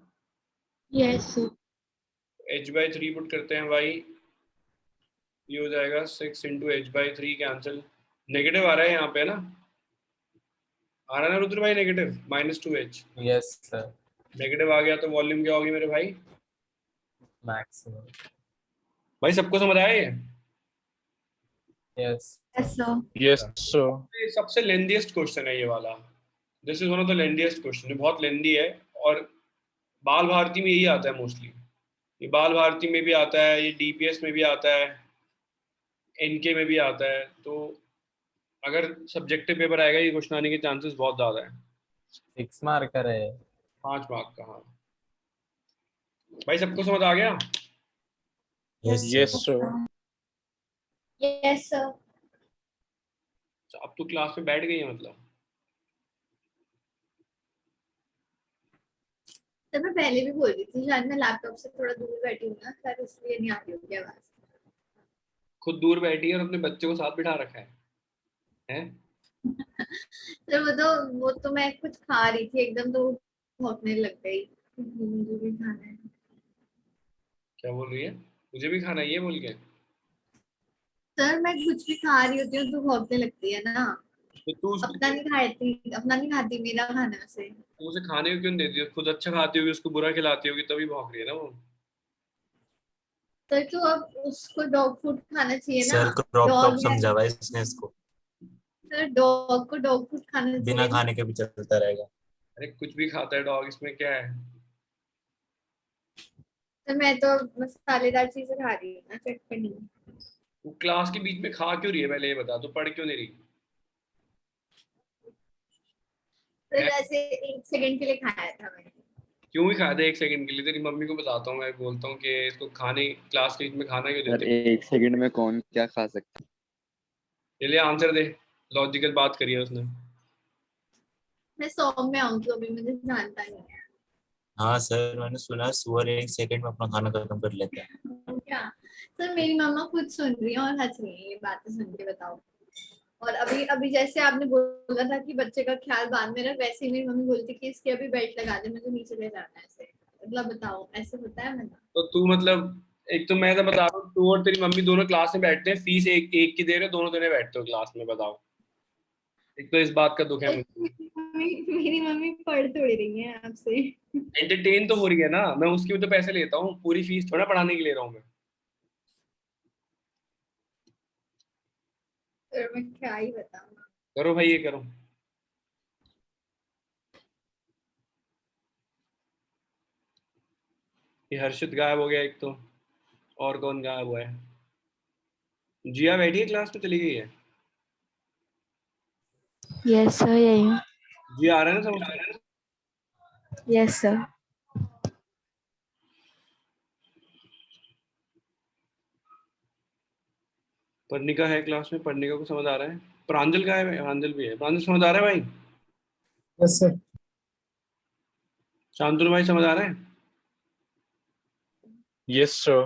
Yes sir.
h/3 पुट करते हैं y, ये हो जाएगा 6 इंटू h/3, कैंसिल। नेगेटिव आ रहा है यहाँ पे ना, आ रहा है ना रुद्र भाई, negative -2h।
Yes sir.
Negative आ गया तो वॉल्यूम क्या होगी मेरे भाई?
मैक्सिमम।
भाई सबको समझ आया ये?
Yes
yes sir.
Yes sir.
ये सबसे लेंथीएस्ट क्वेश्चन है ये वाला। This is one of the lengthiest question, ये बहुत लेंथी है, और बाल भारती में यही आता है मोस्टली। ये बाल भारती में भी आता है, ये डीपीएस में भी आता है, एनके में भी आता है। तो अगर सब्जेक्टिव पेपर आएगा, ये क्वेश्चन आने के चांसेस बहुत ज्यादा है।
6 मार्कर है।
5 मार्क का, हाँ भाई सबको समझ आ गया?
Yes sir.
Yes sir.
अब तो क्लास में बैठ गई है मतलब?
सर मैं पहले भी बोल रही थी, शायद मैं लैपटॉप से थोड़ा दूर बैठी हूँ ना सर, इसलिए नहीं आ रही होगी आवाज।
खुद दूर बैठी है और अपने बच्चे को साथ बिठा रखा है, हैं?
सर वो तो मैं कुछ खा रही थी एकदम, तो भौंकने लग गई, मुझे भी खाना है।
क्या बोल रही है? मुझे भी खाना है ये बोल के?
सर मैं कुछ भी खा रही होती हूँ तो भौंकने लगती है ना।
तो तू
अपना नहीं खाती मेरा खाना से।
तू उसे खाने को क्यों देती है? खुद अच्छा खाती होगी, उसको बुरा खिलाती होगी, तभी भौंक रही है ना वो।
सर तो अब उसको डॉग फूड खाना चाहिए ना।
सर क्रॉप टॉप
डॉग है।
समझावा इसने इसको।
सर डॉग को डॉग फूड खाना चाहिए
बिना
ना।
खाने के भी चलता रहेगा।
अरे कुछ भी खाता है डॉग, इसमें क्या है?
तो मैं तो मसालेदार चीजें खा रही हूँ ना, चटपटी।
वो क्लास के बीच में खा क्यों रही है, पहले ये बता, तो पढ़ क्यों नहीं रही
तो
है?
जैसे 1 सेकंड के लिए खाया था मैंने।
क्यों ही खा दे 1 सेकंड के लिए? तेरी मम्मी को बताता हूँ, मैं बोलता हूँ कि इसको खाने क्लास के बीच में खाना क्यों
सर
देते हो?
1 सेकंड में कौन क्या खा सकता है?
चलिए आंसर दे, लॉजिकल बात करी है उसने।
मैं 100 में आऊँ तो अभी मुझे जानता नहीं है।
हाँ सर, मैंने सुना है सुअर 1 सेकंड में अपना खाना खत्म कर लेता है।
क्या? सर मेरी मम्मा खुद सुन रही है और हंस रही है ये बातें सुन के, बताओ। और अभी अभी जैसे आपने बोला था कि बच्चे का ख्याल बांध में रख, वैसे ही मेरी मम्मी बोलती कि इसकी अभी बेल्ट लगा दे, मुझे नीचे ले जाना है ऐसे। मतलब बताओ, ऐसे होता है मतलब?
तो तू मतलब, एक तो मैं तो बता रहा हूँ, तू और तेरी मम्मी दोनों क्लास में बैठते हैं, फीस एक एक की दे रहे हो, दोनों जने बैठते हो क्लास में, बताओ। एक तो इस बात का दुख है मुझे।
मेरी मम्मी पढ़ थोड़ी रही है आपसे।
एंटरटेन तो हो रही है ना, मैं उसकी भी तो पैसे लेता हूँ, पूरी फीस थोड़ा पढ़ाने के ले रहा हूँ मैं।
फिर मैं क्या ही बताऊँ।
करो भाई, ये करो। ये हर्षित गायब हो गया एक तो, और कौन गायब हुआ है? जिया बैठी है क्लास में, चली गई है?
यस सर, यही हूँ।
जिया आ रहा है ना समझ?
Yes sir.
पर्णिका है क्लास में, पर्णिका को समझ आ रहा है? प्रांजल गायब है, प्रांजल भी है। प्रांजल समझ आ रहा है भाई?
Yes sir.
शांतनु भाई समझ आ रहा है?
Yes, sir.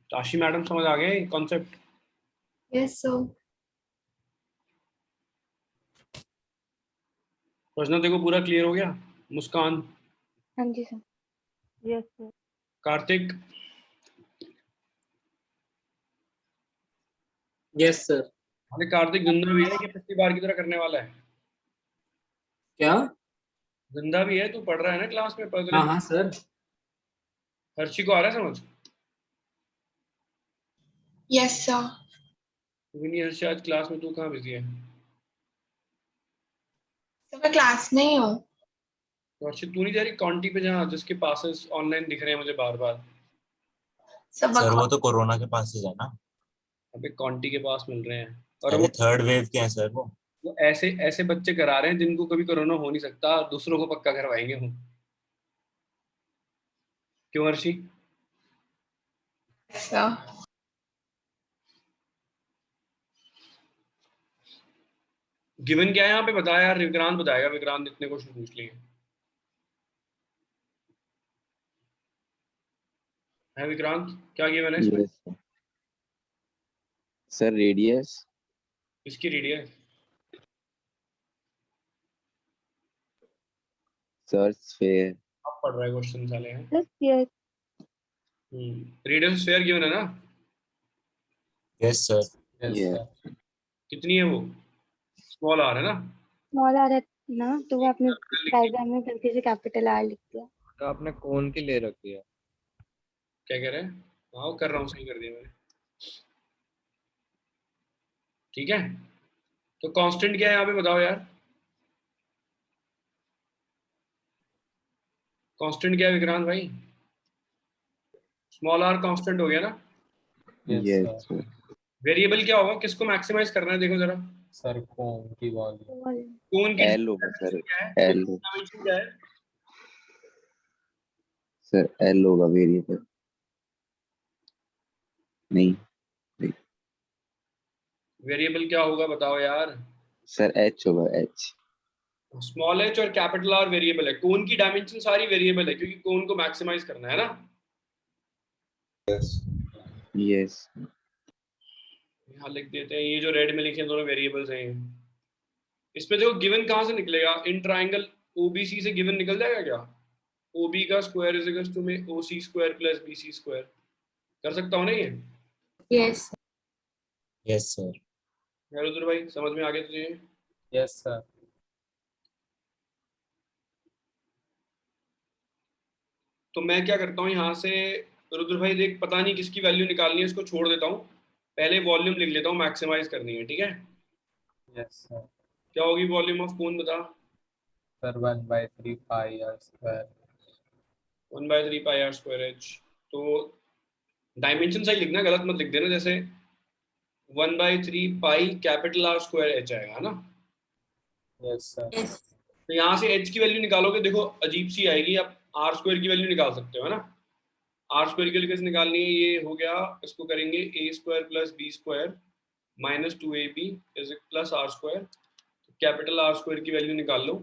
ताशी मैडम समझ आ गए कॉन्सेप्ट?
Yes sir.
प्रश्न देखो पूरा क्लियर हो गया? मुस्कान,
हाँ जी sir. Yes sir.
Kartik,
yes sir.
अरे कार्तिक गंदा भी है कि पिछली बार की तरह करने वाला है?
क्या?
गंदा भी है, तू पढ़ रहा है ना क्लास में, पढ़
हाँ हाँ सर।
हर्षी को आ रहा है समझ?
Yes sir.
तू भी नहीं हर्षी आज क्लास में, तू कहाँ बिजी है?
तो मैं क्लास में ही हूँ।
तो हर्षी तू नहीं जा रही कॉन्टी पे, जहाँ जिसके पासेस ऑनलाइन दिख रहे हैं मुझे बार बार?
सब
सर वो तो कोरोना के पास ही है ना।
अबे कॉन्टी के पास मिल रहे हैं, और
अरे थर्ड वेव के हैं सर वो।
वो ऐसे ऐसे बच्चे करा रहे हैं जिनको कभी कोरोना हो नहीं सकता, दूसरों को पक्का करवाएंगे हम। क्यों हर्षी?
सर
गिवन क्या है यहाँ पे, बताया यार, विक्रांत बताएगा, विक्रांत इतने क्वेश्चन पूछ लिए है। विक्रांत क्या गिवन है इसमें?
Yes sir. रेडियस,
किसकी रीडिंग है?
Sir sphere.
आप पढ़ रहे क्वेश्चन साले हैं।
Plus yes.
Radius sphere given है ना?
Yes sir.
यस
ये
सर।
कितनी है वो? स्मॉल आर है ना?
स्मॉल आ रहा है ना, तो वो आपने
Capital लिख दिया।
डायग्राम में गलती से कैपिटल आर लिख दिया।
तो आपने कौन की ले रखी है?
क्या कह रहे हैं? हाँ वो कर रहा हूँ, सही कर दिया मैंने। ठीक है, तो कांस्टेंट क्या है यहाँ पे बताओ यार? कांस्टेंट क्या है विक्रांत भाई? स्मॉल आर कांस्टेंट हो गया ना?
Yes
yes
sir.
वेरिएबल क्या होगा, किसको मैक्सिमाइज करना है, देखो जरा।
सर कौन की वॉल्यूम?
कौन की
एल होगा सर।
क्या है,
एल
डायमेंशन क्या है?
सर, एल होगा वेरिएबल। नहीं
वेरिएबल क्या होगा बताओ यार?
सर, एच होगा, एच।
स्मॉल एच और कैपिटल आर वेरिएबल है, कौन की डायमेंशन सारी वेरिएबल है, क्योंकि कौन को मैक्सिमाइज करना है ना।
यस
यहाँ लिख देते हैं, ये जो रेड में लिखे हैं दोनों वेरिएबल्स हैं। इसमें देखो गिवन कहाँ से निकलेगा, इन ट्राइंगल ओबीसी से गिवन निकल जाएगा क्या? ओबी का स्क्वायर इज इक्वल टू में ओसी स्क्वायर प्लस बीसी स्क्वायर। कर सकता हूँ ना ये?
यस।
Yes sir.
रुद्र भाई समझ में आ गया तुझे?
Yes sir.
तो मैं क्या करता हूँ यहाँ से, रुद्र भाई देख, पता नहीं किसकी वैल्यू निकालनी है, इसको छोड़ देता हूँ, पहले वॉल्यूम लिख लेता हूँ, मैक्सिमाइज करनी है, ठीक है?
Yes sir.
क्या होगी वॉल्यूम ऑफ कौन, बता?
Sir 1/3 pi R square
1/3 pi R square H. तो डायमेंशन सही लिखना, गलत मत लिख देना, जैसे 1/3 pi capital R square H आएगा, है ना।
Yes sir.
तो यहाँ से एच की वैल्यू निकालोगे, देखो अजीब सी आएगी, आप आर स्क्वायर की वैल्यू निकाल सकते हो, है ना। आर स्क्वायर की वैल्यू कैसे निकालनी है, ये हो गया, इसको करेंगे A square plus B square minus 2ab is plus R square. Capital R square की वैल्यू निकाल लो,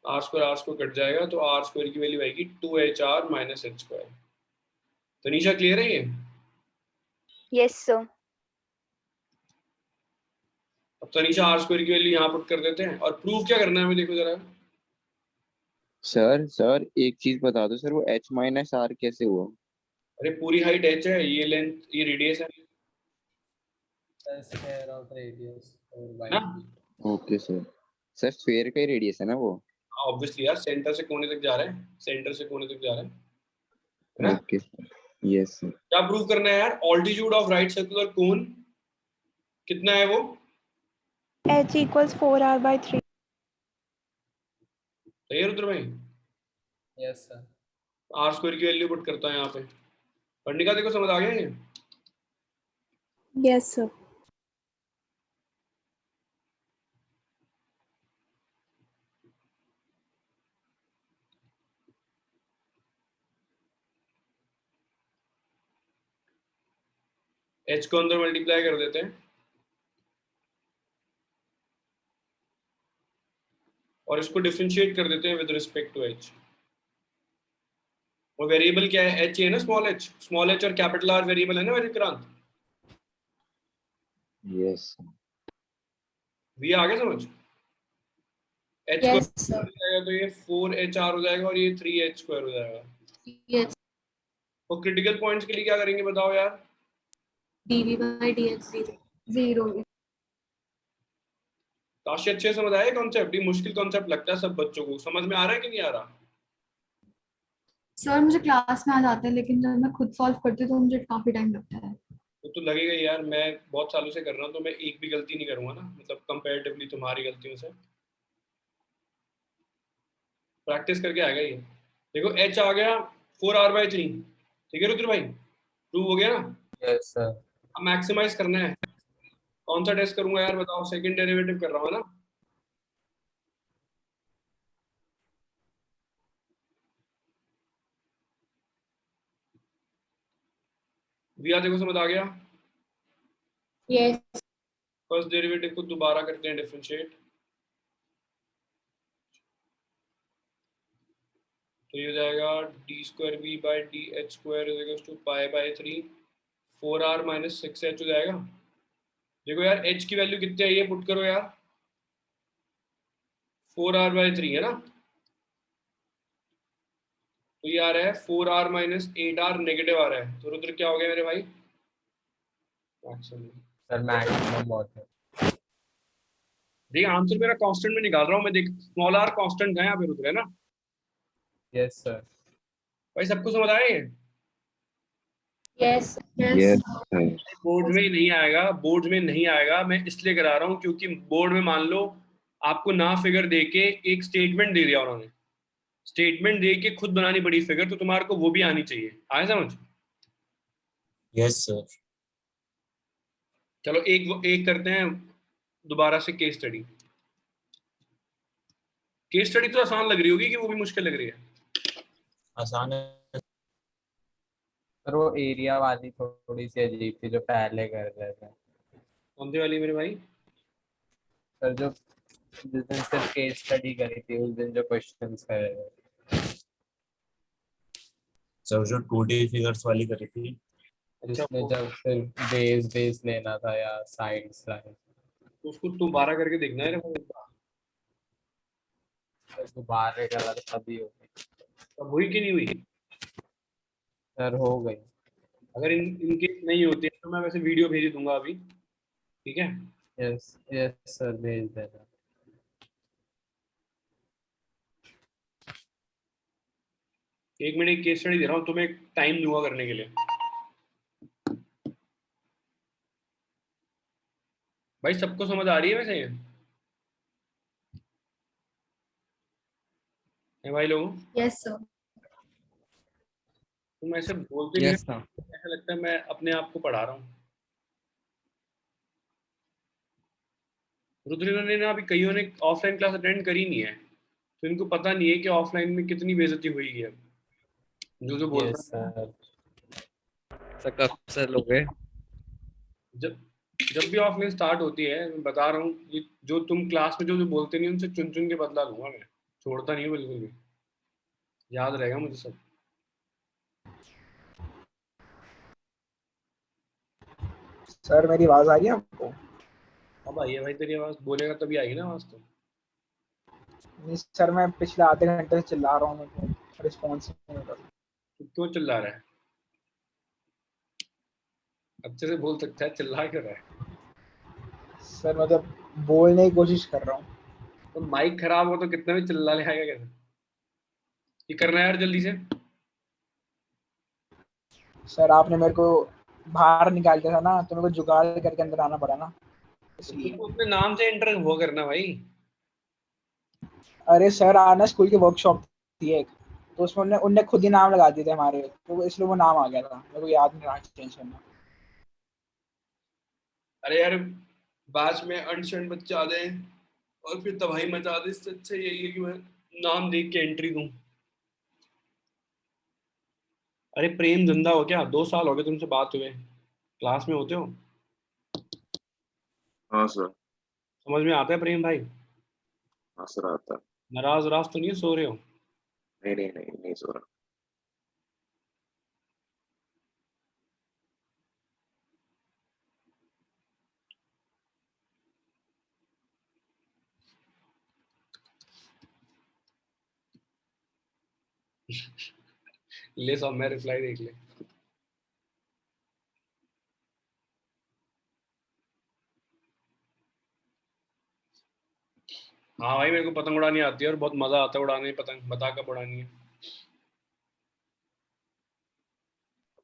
आर स्क्वायर कट जाएगा, तो आर स्क्वायर की वैल्यू आएगी 2HR माइनस एच स्क्वायर। तो निशा क्लियर है ये?
Yes sir.
अब तनीशा आर स्क्वायर की वैल्यू यहाँ पुट कर देते हैं, और प्रूफ क्या करना है हमें, देखो जरा।
सर एक चीज बता दो सर, वो h माइनस आर कैसे हुआ?
अरे पूरी हाइट h है, ये लेंथ, ये रेडियस है
स्क्वायर ऑफ रेडियस 4/3।
ना।
ओके सर स्फीयर का ही रेडियस है ना वो?
ऑब्वियसली यार, सेंटर से कोने तक जा रहा है, सेंटर से कोने तक जा रहा है ना।
Okay yes sir.
क्या प्रूव करना है यार, altitude of right circular cone कितना है वो?
h equals 4r/3।
सही है रुद्र भाई?
Yes sir.
आर स्क्वायर की वैल्यू पुट करता है यहाँ पे। पंडिका देखो समझ आ गया ये?
Yes sir.
h को अंदर मल्टीप्लाई कर देते हैं, और इसको डिफरेंशिएट कर देते हैं विद रिस्पेक्ट टू h। वो वेरिएबल क्या है, h है ना, स्मॉल h और कैपिटल R वेरिएबल है ना विक्रांत।
यस
v आ गया समझ? h
Yes,
स्क्वायर हो जाएगा तो ये 4HR हो जाएगा, और ये 3h स्क्वायर हो जाएगा।
yes,
तो क्रिटिकल पॉइंट्स के लिए क्या करेंगे बताओ यार?
dv/dx 0
काशी अच्छे समझ आया कॉन्सेप्ट? ये मुश्किल कॉन्सेप्ट लगता है सब बच्चों को, समझ में आ रहा है कि नहीं आ रहा?
सर मुझे क्लास में आ जाते हैं, लेकिन जब मैं खुद सॉल्व करती हूँ तो मुझे काफी टाइम लगता है।
तो लगेगा यार, मैं बहुत सालों से कर रहा हूँ, तो मैं एक भी गलती नहीं करूंगा ना, मतलब कंपैरेटिवली तुम्हारी गलतियों से। प्रैक्टिस करके आएगा ये। देखो h आ गया 4r/3, ठीक है रुद्र भाई, प्रूव हो गया ना।
Yes sir.
अब मैक्सिमाइज करना है, कौन सा टेस्ट करूंगा यार बताओ? सेकंड डेरिवेटिव कर रहा हूँ ना। विया देखो समझ आ गया?
यस
फर्स्ट डेरिवेटिव को दोबारा करते हैं डिफरेंशिएट, तो ये हो जाएगा d²v/dh² π/3 4r माइनस 6h हो जाएगा। देखो यार h की वैल्यू कितनी है, ये पुट करो यार, 4r/3 है ना। तो ये आ रहा है 4r माइनस 8r नेगेटिव आ रहा है, तो रुद्र क्या हो गया मेरे भाई?
सर मैक्सिमम बहुत है।
देख आंसर मेरा कांस्टेंट में निकाल रहा हूँ मैं, देख स्मॉल r कांस्टेंट है यहाँ पे रुद्र, है ना।
Yes sir.
भाई सबको समझ आया ये?
यस
यस
बोर्ड में नहीं आएगा, बोर्ड में नहीं आएगा, मैं इसलिए करा रहा हूँ क्योंकि बोर्ड में मान लो आपको ना फिगर देके एक स्टेटमेंट दे दिया उन्होंने, स्टेटमेंट दे के खुद बनानी पड़ी फिगर, तो तुम्हारे को वो भी आनी चाहिए। आए समझ?
Yes sir.
चलो एक करते हैं दोबारा से केस स्टडी। केस स्टडी तो आसान लग रही होगी कि वो भी मुश्किल लग रही है?
आसान है
सर वो एरिया वाली थोड़ी सी अजीब थी जो पहले कर रहे थे।
कौन सी वाली मेरे भाई?
सर जो जिस दिन सिर्फ केस स्टडी करी थी उस दिन जो क्वेश्चंस कर रहे थे
सर, जो 2D फिगर्स वाली करी थी,
जिसमें जब सिर्फ बेस लेना था या साइड स्लाइड।
तो उसको दोबारा करके देखना है।
दोबारा कलर तभी हो गई।
अब हुई कि नहीं हुई?
सर हो गई।
अगर इन केस नहीं होती है तो मैं वैसे वीडियो भेज दूंगा अभी, ठीक है?
यस यस सर भेज देना।
एक मिनट, एक केस स्टडी दे रहा हूँ तुम्हें, टाइम दूंगा करने के लिए। भाई सबको समझ आ रही है वैसे ये? है भाई लोगों?
Yes sir.
तुम ऐसे बोलते नहीं,
यस सर।
ऐसा लगता है मैं अपने आप को पढ़ा रहा हूँ। रुद्र ने ना अभी कईयों ने ऑफलाइन क्लास अटेंड करी नहीं है, तो इनको पता नहीं है कि ऑफलाइन में कितनी बेइज्जती हुई है। जो बोलता
यस
है
सर।
सर कब से लोगे?
जब जब भी ऑफलाइन स्टार्ट होती है, मैं बता रहा हूँ, ये जो तुम क्लास में जो बोलते नहीं उनसे चुन चुन के बदला लूंगा मैं, छोड़ता नहीं हूँ बिल्कुल भी, याद रहेगा मुझे सब।
सर मेरी आवाज आ रही है आपको?
अब आई है भाई तेरी आवाज, बोलेगा तभी आएगी ना आवाज। तो
नहीं सर, मैं पिछले आधे घंटे से चिल्ला रहा हूँ, मेरे को रिस्पॉन्स नहीं हो रहा।
तू क्यों चिल्ला रहा है? अच्छे से बोल सकता है, चिल्ला क्यों रहा है?
सर मैं तो बोलने की कोशिश कर रहा हूँ।
तो माइक खराब हो तो कितना भी चिल्ला ले आएगा कैसे? ये करना है यार जल्दी से।
सर आपने मेरे को बाहर निकाल दिया था ना, तो मेरे को जुगाड़ करके अंदर आना पड़ा ना, इसलिए।
तो अपने नाम से एंटर वो करना भाई।
अरे सर आना स्कूल की वर्कशॉप थी एक, तो उसमें उनने खुद ही नाम लगा दिए थे हमारे, तो इसलिए वो नाम आ गया था, मेरे को याद नहीं रहा चेंज करना।
अरे यार बैच में अनशन बच्चे आ जाए और फिर तबाही मचा दे, इससे अच्छा यही है कि मैं नाम देख के एंट्री दूं। अरे प्रेम जिंदा हो क्या? 2 साल हो गए तुमसे बात हुए, क्लास में होते हो?
हाँ सर।
समझ में आता है प्रेम भाई?
हाँ सर आता है।
नाराज वराज तो नहीं सो रहे हो?
नहीं नहीं नहीं नहीं सो रहा।
ले सब मैं रिप्लाई देख ले। हाँ भाई मेरे को पतंग उड़ानी आती है और बहुत मजा आता है उड़ाने पतंग। बता कब उड़ानी है?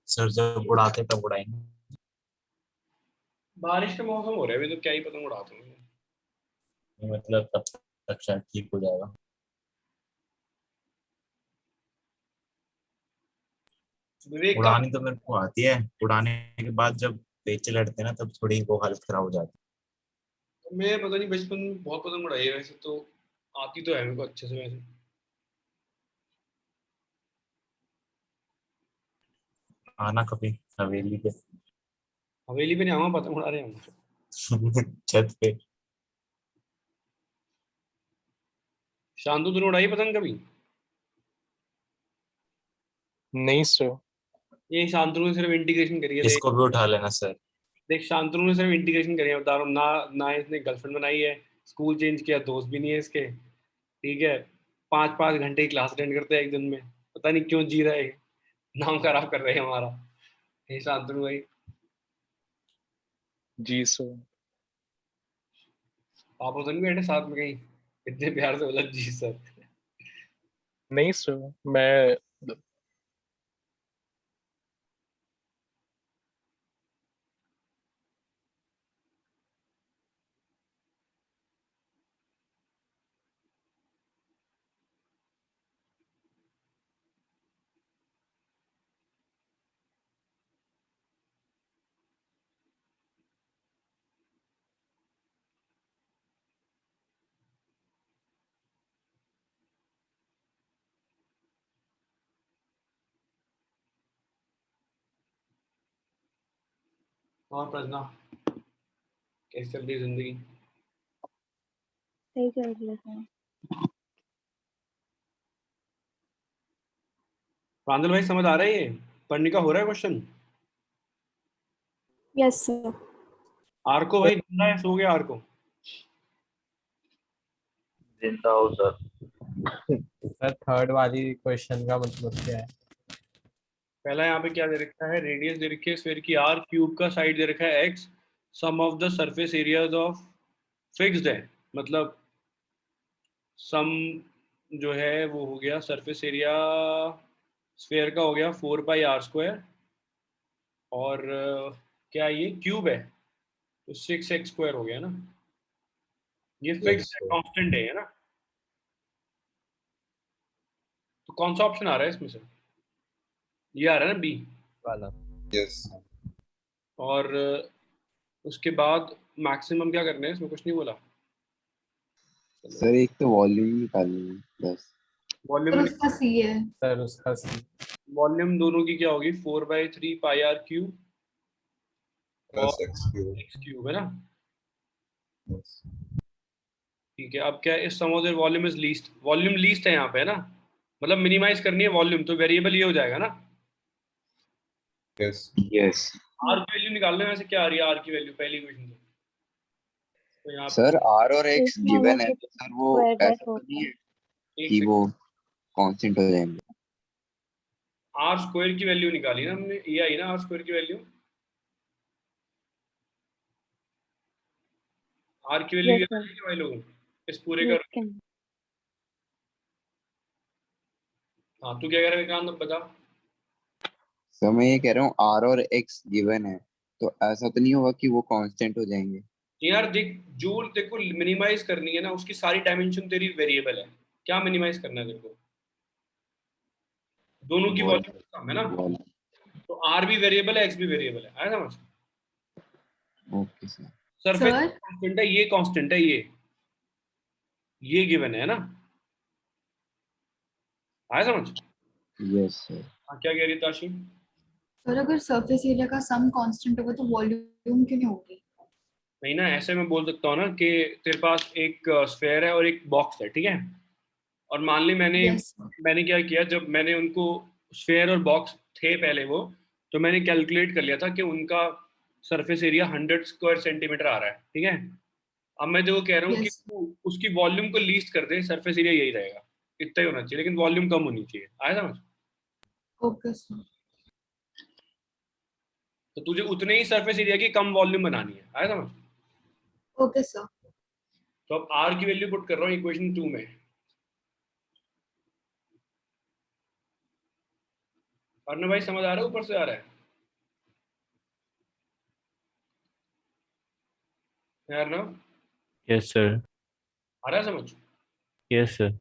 सर जब उड़ाते तब उड़ाएंगे।
बारिश का मौसम हो रहा है अभी, तो क्या ही पतंग उड़ाते हैं।
मतलब तब तक शायद ठीक हो जाएगा।
विवेक का
उड़ानी तो मेरे को आती है, उड़ाने के बाद जब पेचे लड़ते हैं ना तब थोड़ी वो हालत खराब हो जाती
मैं पता नहीं बचपन में बहुत पतंग उड़ाई है, वैसे तो आती तो है मेरे को अच्छे से वैसे।
है। आना कभी हवेली पे।
हवेली पे नहीं आऊंगा, पतंग उड़ा रहे हैं।
छत पे।
शांतु तूने उड़ाई पतंग कभी?
नहीं सर।
ये शांतनु ने सिर्फ इंटीग्रेशन करी है, देख।
इसको भी उठा लेना सर।
देख शांतनु ने सिर्फ इंटीग्रेशन करी है, बता रहा हूँ ना। ना इसने गर्लफ्रेंड बनाई है, स्कूल चेंज किया, दोस्त भी नहीं है इसके, ठीक है। 5-5 घंटे की क्लास अटेंड करते हैं एक दिन में, पता नहीं क्यों जी रहा है, नाम खराब कर रहे हैं हमारा। हे शांतनु भाई।
जी सर।
पापा तो नहीं बैठे साथ में कहीं? इतने प्यार से बोला जी सर।
नहीं सर, मैं
और प्रज्ञा कैसी चल रही है जिंदगी?
सही चल रही है सर।
प्रांजल भाई समझ आ रहा है ये? पढ़ने का हो रहा है क्वेश्चन?
Yes sir.
आर्को भाई जिंदा है, सो गया आर्को?
जिंदा हो सर।
सर थर्ड वाली क्वेश्चन का मतलब क्या है?
पहला यहाँ पे क्या दे रखा है? रेडियस दे रखी है स्फीयर की आर, क्यूब का साइड दे रखा है X, sum of the surface areas of fixed है, मतलब सम जो है वो हो गया सरफेस एरिया स्फीयर का हो गया 4πr², और क्या ये क्यूब है तो 6x² हो गया ना। ये फिक्स्ड है, कांस्टेंट है ना। कौन सा ऑप्शन आ रहा है इसमें से? ये आ रहा है ना बी
वाला।
यस
और उसके बाद मैक्सिमम क्या करना है, इसमें कुछ नहीं बोला।
सर एक तो वॉल्यूम निकालनी है बस।
वॉल्यूम
तो उसका सी है।
सर उसका
वॉल्यूम दोनों की क्या होगी? 4/3 pi R cube
plus X cube.
X cube है ना। ठीक है, अब क्या है, इस sum of the volume is least, volume least है यहाँ पे है ना, मतलब मिनिमाइज करनी है वॉल्यूम, तो वेरिएबल ये हो जाएगा ना।
यस
यस
आर की वैल्यू निकालने में से क्या आ रही है? आर की वैल्यू पहली इक्वेशन से तो यहाँ
सर आर और एक्स गिवन है, तो सर वो
स्क्वायर
ऐसा तो नहीं है
एक
कि वो कांस्टेंट हो जाएंगे।
आर स्क्वायर की वैल्यू निकाली ना हमने, ये आई ना आर स्क्वायर की वैल्यू। आर की वैल्यू ये आई भाई लोगों, इस पूरे का। हाँ तू क्या कह रहा है विक्रांत, अब बता।
सर मैं ये कह रहा हूँ आर और एक्स गिवन है, तो ऐसा तो नहीं होगा कि वो कांस्टेंट हो जाएंगे।
यार देख, जो तेरे को मिनिमाइज करनी है ना, उसकी सारी डायमेंशन तेरी वेरिएबल है। क्या मिनिमाइज करना है तेरे को? दोनों की वॉल्यूम कम है ना, तो आर भी वेरिएबल है, एक्स भी वेरिएबल है। आया समझ?
Okay sir.
सरफेस कांस्टेंट है, ये कांस्टेंट है, ये गिवन है ना। आया समझ?
Yes sir.
हाँ क्या कह रही है ताशी?
सर अगर सरफेस एरिया का सम कांस्टेंट होगा तो वॉल्यूम क्यों नहीं होगी?
नहीं ना, ऐसे मैं बोल सकता हूँ ना कि तेरे पास एक स्फेयर है और एक बॉक्स है, ठीक है। और मान ली मैंने क्या किया, जब मैंने उनको स्फेयर और बॉक्स थे पहले वो, तो मैंने कैलकुलेट कर लिया था कि उनका सरफेस एरिया 100 स्क्वायर सेंटीमीटर आ रहा है, ठीक है। अब मैं जो कह रहा हूँ कि तू उसकी वॉल्यूम को लीस्ट कर दे, सरफेस एरिया यही रहेगा, इतना ही होना चाहिए, लेकिन वॉल्यूम कम होनी चाहिए। आया समझ?
Okay sir.
तो तुझे उतने ही सरफेस एरिया की कम वॉल्यूम बनानी है। आया समझ?
Okay sir.
तो अब आर की वैल्यू पुट कर रहा हूँ इक्वेशन 2 में। अर्णव भाई समझ आ रहा है, ऊपर से आ रहा है अर्णव?
Yes sir.
आ रहा है समझ?
Yes sir.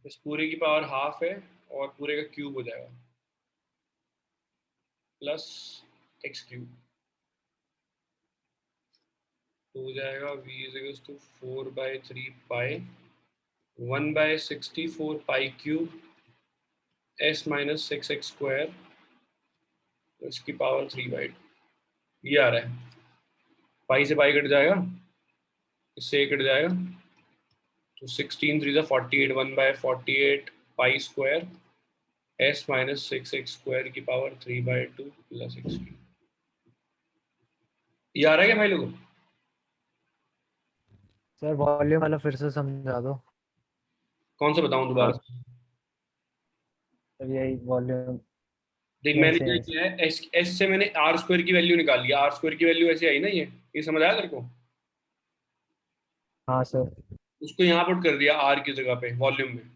इस पूरे की पावर हाफ है और पूरे का क्यूब हो जाएगा प्लस एक्स क्यूब, तो हो जाएगा v is to 4/3 pi 1/64 pi cube s minus 6x square इसकी पावर 3/2। ये आ रहा है, पाई से पाई कट जाएगा, इससे कट जाएगा, तो 16 3 48 1/48 pi square s minus 6x square की पावर 3/2 प्लस x। ये आ रहा है क्या भाई लोगों?
सर वॉल्यूम वाला फिर से समझा दो।
कौन सा बताऊं दोबारा?
सर यही वॉल्यूम।
देख मैंने क्या किया है, एस से मैंने आर स्क्वायर की वैल्यू निकाल लिया, आर स्क्वायर की वैल्यू ऐसे आई ना, ये समझ आया तेरे को?
हाँ सर।
उसको यहाँ पुट कर दिया आर की जगह पे वॉल्यूम में।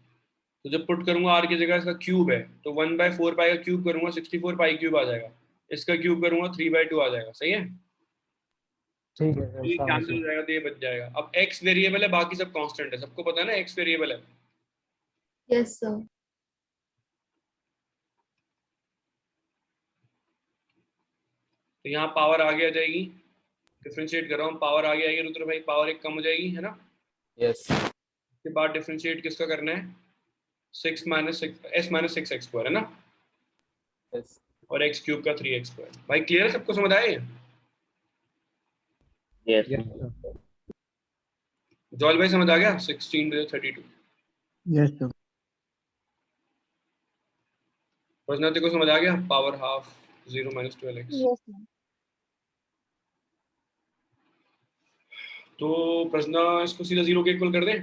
तो जब पुट करूंगा आर की जगह, इसका क्यूब है तो 1/4 पाई का क्यूब करूंगा 64 पाई क्यूब आ जाएगा, इसका क्यूब करूंगा 3/2 आ जाएगा। सही है?
ठीक है सर,
ये
समझ
कैंसिल हो
गया।
जाएगा तो ये बच जाएगा। अब एक्स वेरिएबल है, बाकी सब कांस्टेंट है, सबको पता है ना एक्स वेरिएबल है।
Yes sir.
तो यहाँ पावर आगे आ जाएगी, डिफरेंशिएट कर रहा हूँ, पावर आगे आएगी रुद्र भाई, पावर एक कम हो जाएगी है ना।
यस।
उसके बाद डिफरेंशिएट किसका करना है? 6 minus 6 s minus 6x square है ना,
यस।
और x क्यूब का 3x स्क्वायर। भाई क्लियर है, सबको समझ आया?
यस
जॉल भाई समझ आ गया? 16 to 32।
Yes sir.
प्रश्नार्थी को समझ आ गया? Power half 0 minus 12x।
Yes sir.
तो प्रश्न इसको सीधा 0 के इक्वल कर दें,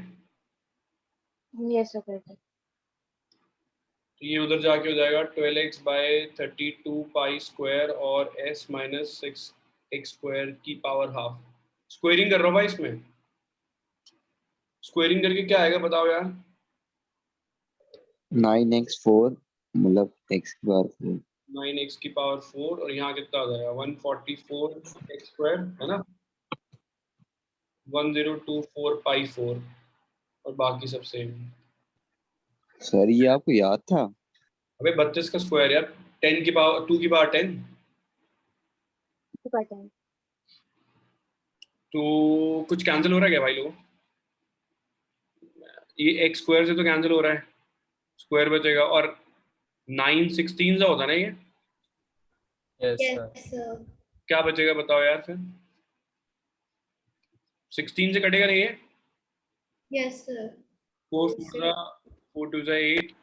यस सर कर दो।
तो ये उधर जाके हो जाएगा 12x/32 पाई स्क्वायर और s माइनस 6x स्क्वायर की पावर हाफ। स्क्वायरिंग कर रहा हूँ भाई, इसमें स्क्वायरिंग करके क्या आएगा बताओ यार?
9x4 मतलब x की पावर 4।
9x की पावर 4 और यहाँ कितना आ जाएगा 144x स्क्वायर है ना। 1024 पाई 4 और बाकी सब सेम।
सर ये आपको याद था?
अबे 32 का स्क्वायर यार, 10 की पावर 2 की पावर 10। तो कुछ कैंसिल हो रहा है क्या भाई लोगों? ये x स्क्वायर से तो कैंसिल हो रहा है, स्क्वायर बचेगा, और 9 16 का होता ना ये।
Yes
Yes,
sir.
sir.
क्या बचेगा बताओ यार फिर? 16 से कटेगा नहीं ये?
Yes, sir.
4 2 8,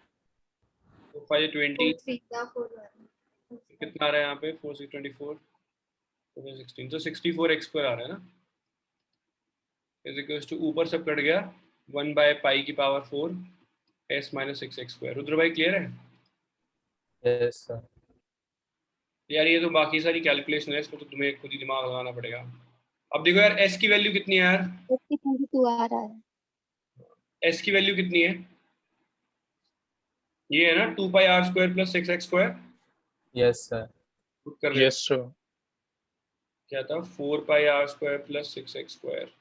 4 5 20,
4 3 का 4 1.
कितना आ रहा है यहाँ पे? 4 6 24, 4 16, तो 64 x स्क्वायर आ रहा है ना, इज इक्वल्स टू ऊपर सब कट गया 1 बाय पाई की power 4 s minus 6 x square. Rudra भाई क्लियर है?
Yes sir.
यार ये तो बाकी सारी कैलकुलेशन है, इसको तो तुम्हें खुद ही दिमाग लगाना पड़ेगा। अब देखो यार s की वैल्यू कितनी है यार?
22 आ रहा है।
s की वैल्यू कितनी है? ये है ना 2 pi r square plus 6 x square.
Yes sir.
Put कर
Yes, sir.
क्या था? 4 पाई r square plus 6 x square.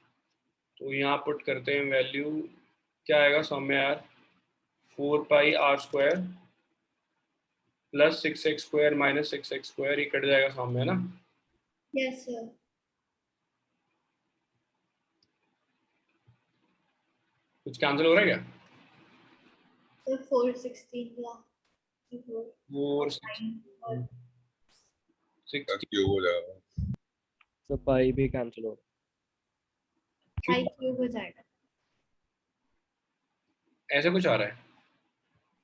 तो यहाँ पुट करते हैं वैल्यू, क्या आएगा सम में यार? 4 पाई r square plus 6 x square minus 6 x square, ये कट जाएगा सम में ना।
Yes, sir.
कुछ कैंसिल हो रहा है क्या?
So 4 16 का 4
4
9
6
क्यों हो जाएगा?
तो पाई भी कैंसिल हो।
5 क्यूब हो जाएगा।
ऐसे कुछ आ रहा है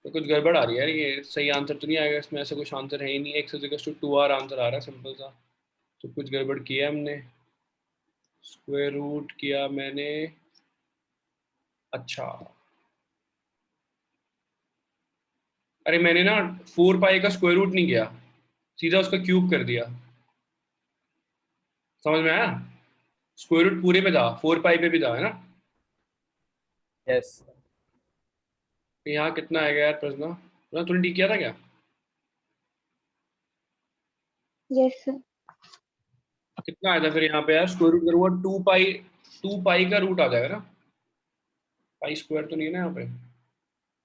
तो कुछ गड़बड़ आ रही है यार, ये सही आंसर तो नहीं आएगा इसमें, ऐसा कुछ आंसर है ही नहीं। x equals to 2r answer आ रहा है सिंपल सा, तो कुछ गड़बड़ किया हमने, स्क्वायर रूट किया मैंने। अच्छा अरे मैंने ना 4 पाई का स्क्वायर रूट नहीं किया, सीधा उसका क्यूब कर दिया, समझ में आया? स्क्वायर रूट पूरे पे था, 4 पाई पे भी था, है ना?
यस।
तो यहाँ कितना आएगा यार प्रश्न? तूने ठीक किया था क्या?
Yes sir.
कितना आया था फिर यहाँ पे यार? स्क्वायर रूट करूँगा 2 पाई का रूट आ जाएगा ना, पाई स्क्वायर तो नहीं है ना यहाँ पे,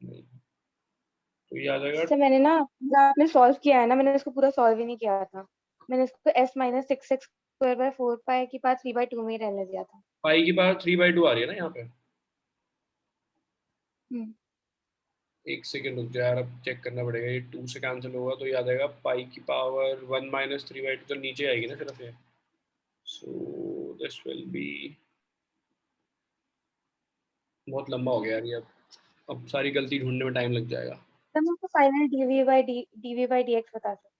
नहीं। तो ये आ जाएगा
सर मैंने ना पूरा आपने सॉल्व किया है ना, मैंने इसको पूरा सॉल्व ही नहीं किया था। मैंने इसको s minus 6 x square by 4 पाई की पावर 3/2 में ही रहने दिया था।
पाई की पावर 3/2 आ रही है ना यहाँ पे। एक सेकेंड रुक जा यार, अब चेक करना पड़ेगा, ये 2 से कैंसिल होगा तो ये आ जाएगा पाई की पावर 1 माइनस 3/2, तो नीचे आएगी ना सिर्फ ये। सो दिस विल बी, बहुत लंबा हो गया यार ये, अब सारी गलती ढूंढने में टाइम लग जाएगा।
सर मैं आपको फाइनल dv by dx बता सकता हूँ।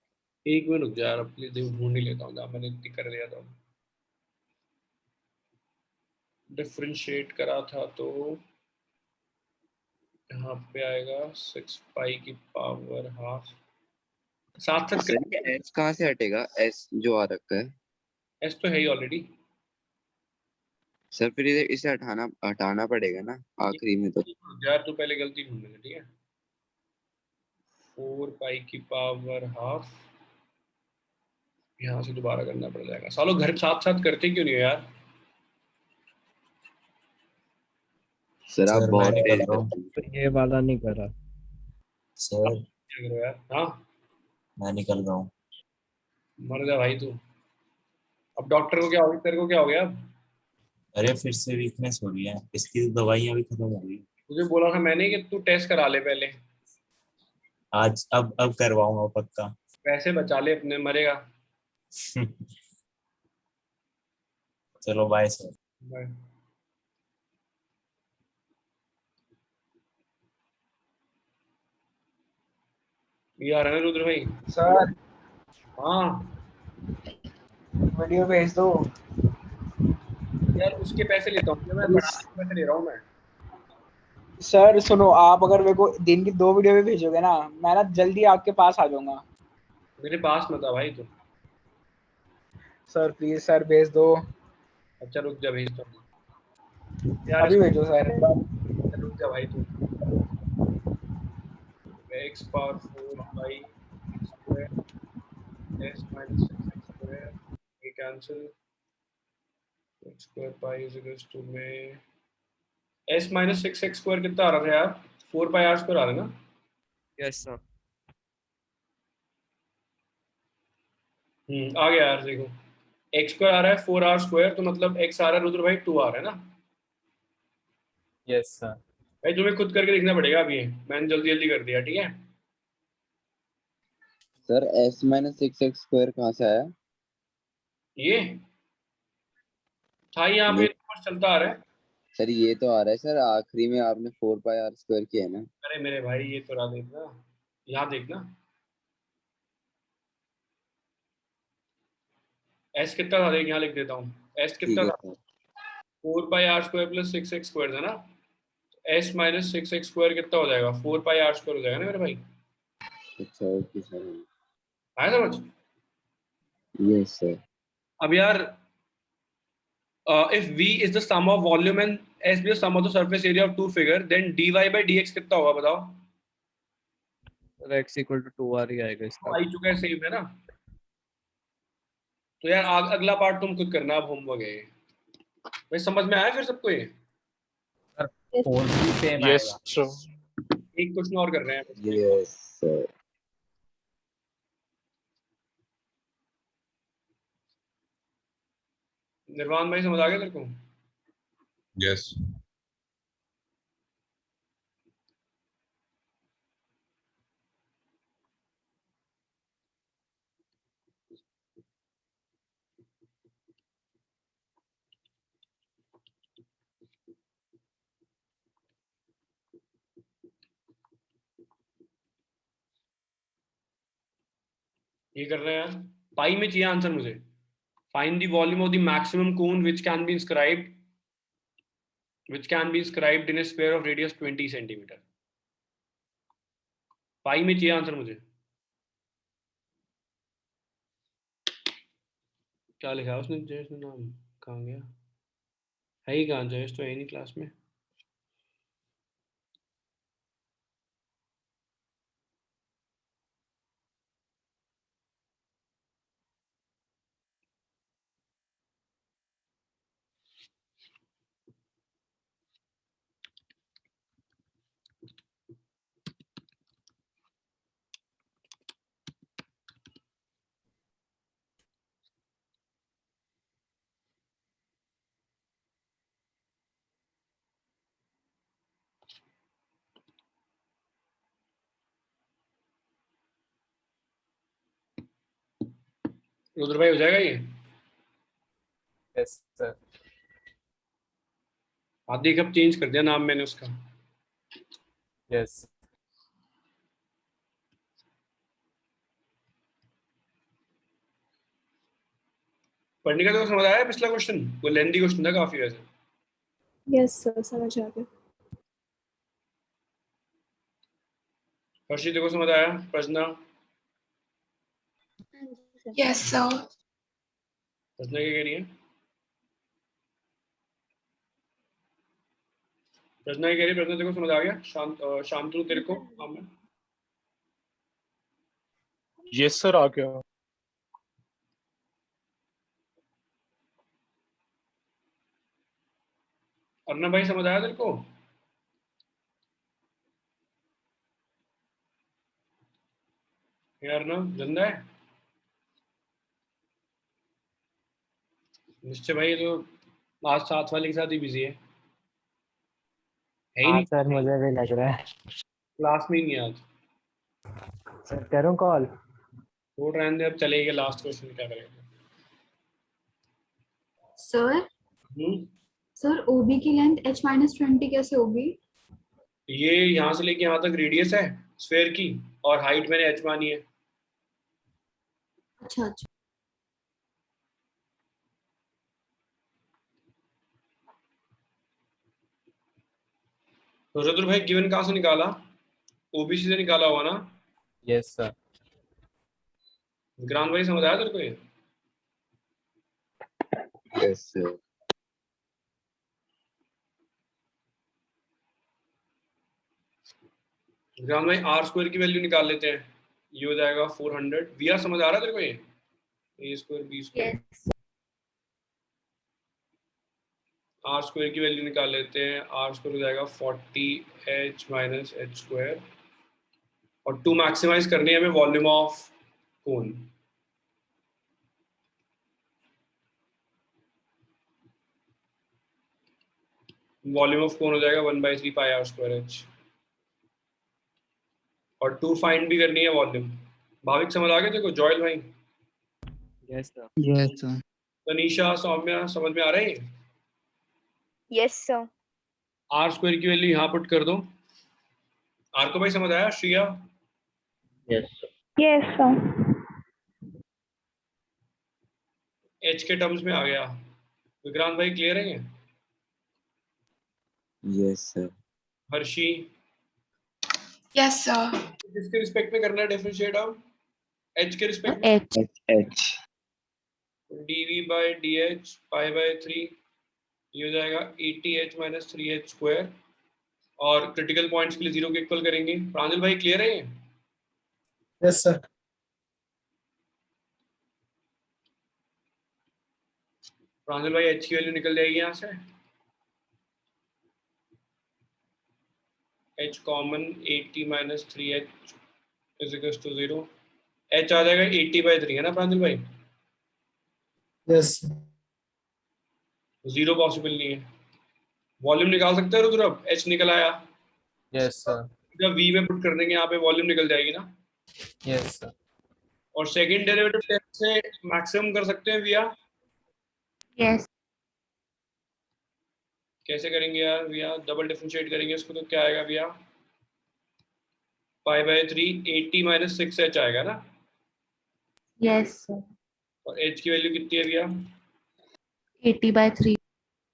एक मिनट रुक जा यार, अब प्लीज ढूंढ ही लेता हूँ, जहाँ मैंने इतनी कर दिया था। डिफरेंशिएट करा था तो यहाँ पे आएगा 6 पाई की पावर हाफ, साथ साथ
सर ये s कहाँ से हटेगा? s जो आ रखा है
एस तो है ही ऑलरेडी।
सर, फिर इसे हटाना पड़ेगा ना आखिरी में तो।
यार तू पहले गलती ढूंढ ले, ठीक है? 4 पाई की पावर हाफ, यहाँ से दोबारा करना पड़ जाएगा। सालों घर साथ साथ करते क्यों नहीं हो यार?
सर आप
सर मैं
बहुत
निकल
तेज
रहा हूँ।
करते हैं।
ये वाला नहीं करा।
सर
क्या करो यार? हाँ
मैं निकल रहा हूँ।
मर जा भाई तू। अब डॉक्टर को क्या हो गया, तेरे को क्या हो गया?
अरे फिर से वीकनेस हो रही है, इसकी दवाइयाँ भी खत्म हो गई।
तुझे बोला था मैंने कि तू टेस्ट करा ले पहले।
आज अब करवाऊंगा पक्का।
पैसे बचा ले अपने, मरेगा।
चलो बाय सर।
बाय। ये आ रहा है ना रुद्र भाई?
सर
हाँ
वीडियो भेज दो।
यार उसके पैसे लेता हूँ मैं, पढ़ाने के पैसे ले रहा हूँ मैं।
सर सुनो, आप अगर मेरे को दिन की 2 वीडियो भी भेजोगे ना, मैं ना जल्दी आपके पास आ जाऊंगा।
मेरे पास मत आ भाई तू।
सर प्लीज सर भेज दो।
अच्छा रुक जा, भेजता हूँ
अभी भेजो सर।
रुक जा भाई तू। x power 4 pi square s minus 6 square, ये cancel, x square pi is equals to में s minus 6x square कितना आ रहा था यार? 4 pi r square आ रहा है ना?
Yes sir.
आ गया यार, देखो x square आ रहा है 4r square, तो मतलब x आ रहा है रुद्र भाई 2 आ रहा है ना?
Yes sir.
भाई तुम्हें खुद करके देखना पड़ेगा अभी, मैंने जल्दी जल्दी कर दिया, ठीक है?
Sir s minus 6x square कहाँ से आया?
ये था यहाँ पे नंबर चलता आ रहा है।
सर ये तो आ रहा है सर, आखिरी में आपने 4 पाई r स्क्वायर किया है ना।
अरे मेरे भाई ये तो रहा, देखना यहाँ, देखना s कितना था, देख यहाँ लिख देता हूँ, s कितना था? 4 पाई r square plus 6x square था ना? s माइनस 6x स्क्वायर कितना हो जाएगा? 4 पाई r स्क्वायर हो जाएगा ना मेरे भाई?
अच्छा ओके सर।
आया समझ?
Yes sir.
अब यार if v is the sum of volume and s be the sum of the surface area of two figure, then dy by dx कितना होगा बताओ?
Sir x equal to 2r ही आएगा इसका।
आ चुका है, सेम है ना? तो यार अगला पार्ट तुम खुद करना, अब होमवर्क है ये। भाई समझ में आया फिर सबको ये?
सर 4 भी सेम
यस
आएगा।
सर।
एक क्वेश्चन और कर रहे हैं।
Yes sir.
निर्वाण भाई समझ आ गया तेरे को?
यस।
ये कर रहे हैं यार, पाई में चाहिए आंसर मुझे। Find the volume of the maximum cone which can be inscribed in a sphere of radius 20 centimetre. Pi में चाहिए आंसर मुझे। क्या लिखा है उसने? जयेश ने नाम कहाँ गया? है ही कहाँ? जयेश तो है नहीं क्लास में। रुद्र भाई हो जाएगा ये?
Yes sir.
आदि कब चेंज कर दिया नाम मैंने उसका।
यस
पढ़ने का तो समझ आया पिछला क्वेश्चन? वो लेंथी क्वेश्चन था काफी वैसे।
यस सर, समझ आ गया।
हर्षित को समझ आया? प्रश्ना?
Yes sir.
प्रश्ना क्या कह रही है? प्रश्ना क्या कह रही है? प्रश्ना तेरे को समझ आ गया? शांतनु तेरे को?
यस सर आ गया।
अर्णव भाई समझ आया तेरे को? अर्णव जिंदा है? निश्चय भाई तो आज साथ वाले के साथ ही बिजी है ही नहीं।
सर मुझे भी लग रहा है
क्लास में ही नहीं आज।
सर करूं कॉल?
छोड़ रहने दे, अब चलेगा लास्ट क्वेश्चन, क्या करेगा?
सर सर ओबी की लेंथ h-20 कैसे होगी?
ये यहाँ से लेके यहाँ तक रेडियस है स्फीयर की, और हाइट मैंने h मानी है।
अच्छा अच्छा।
तो रुद्र भाई गिवन कहाँ से निकाला? ओबीसी से निकाला हुआ ना?
Yes sir.
विक्रांत भाई समझ आया तेरे को ये?
Yes sir.
विक्रांत भाई आर स्क्वायर की वैल्यू निकाल लेते हैं, ये हो जाएगा 400। वी आर समझ आ रहा है तेरे को ये? A square B square. R square की वैल्यू निकाल लेते हैं। आर स्क्वायर हो जाएगा 40h माइनस एच स्क्वायर, और टू मैक्सिमाइज करनी है हमें volume of cone. Volume of cone हो जाएगा 1/3 पाई आर स्क्वायर एच, और टू फाइंड भी करनी है वॉल्यूम। भाविक समझ आ गया देखो? जॉयल भाई,
yes sir.
Yes sir.
Tanisha, Saumya, समझ में आ रहा है?
Yes sir.
आर स्क्वायर की वैल्यू यहाँ पुट कर दो। आर को भाई समझ आया? Shriya,
yes
yes sir.
H के टर्म्स में आ गया। विक्रांत भाई क्लियर है ये?
Yes sir.
Harshi,
yes sir.
किसके रिस्पेक्ट में करना है डिफरेंशिएट अब? एच के रिस्पेक्ट में।
H.
H
dv by D H pi by 3, ये हो जाएगा 80h माइनस 3h स्क्वायर, और क्रिटिकल पॉइंट्स के लिए 0 के इक्वल करेंगे। प्रांजल भाई क्लियर है ये?
Yes sir.
प्रांजल भाई एच की वैल्यू निकल जाएगी यहाँ से। h common 80 minus 3h is equal to 0। h आ जाएगा 80/3 है ना प्रांजल भाई?
यस
0 पॉसिबल नहीं है। वॉल्यूम निकाल सकते हैं रुद्र? अब h निकल आया,
यस सर।
जब v में पुट कर देंगे यहाँ पे वॉल्यूम निकल जाएगी ना।
Yes sir.
और सेकंड डेरिवेटिव टेस्ट से मैक्सिमम कर सकते हैं भैया?
यस।
कैसे करेंगे यार भैया? डबल डिफरेंशिएट करेंगे इसको तो क्या आएगा भैया? π/3 80 माइनस 6h आएगा ना।
Yes sir.
और h की वैल्यू कितनी है भैया?
80/3।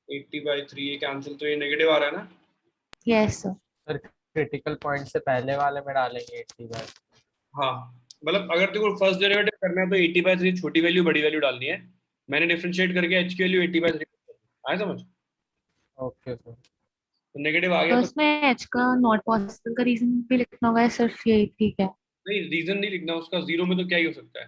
80/3, ये कैंसिल, तो ये नेगेटिव आ रहा है ना।
Yes sir.
Sir critical point से पहले वाले में डालेंगे 80 बार।
हाँ, मतलब अगर तेरे को फर्स्ट डेरिवेटिव करना है तो 80/3 छोटी वैल्यू बड़ी वैल्यू डालनी है। मैंने डिफरेंशिएट करके h की वैल्यू 80/3 आया समझ?
Okay sir.
तो नेगेटिव आ गया
तो
तो
उसमें एच का नॉट पॉसिबल का रीजन भी लिखना होगा, सिर्फ यही ठीक है?
नहीं, रीजन नहीं लिखना उसका, 0 में तो क्या ही हो सकता है।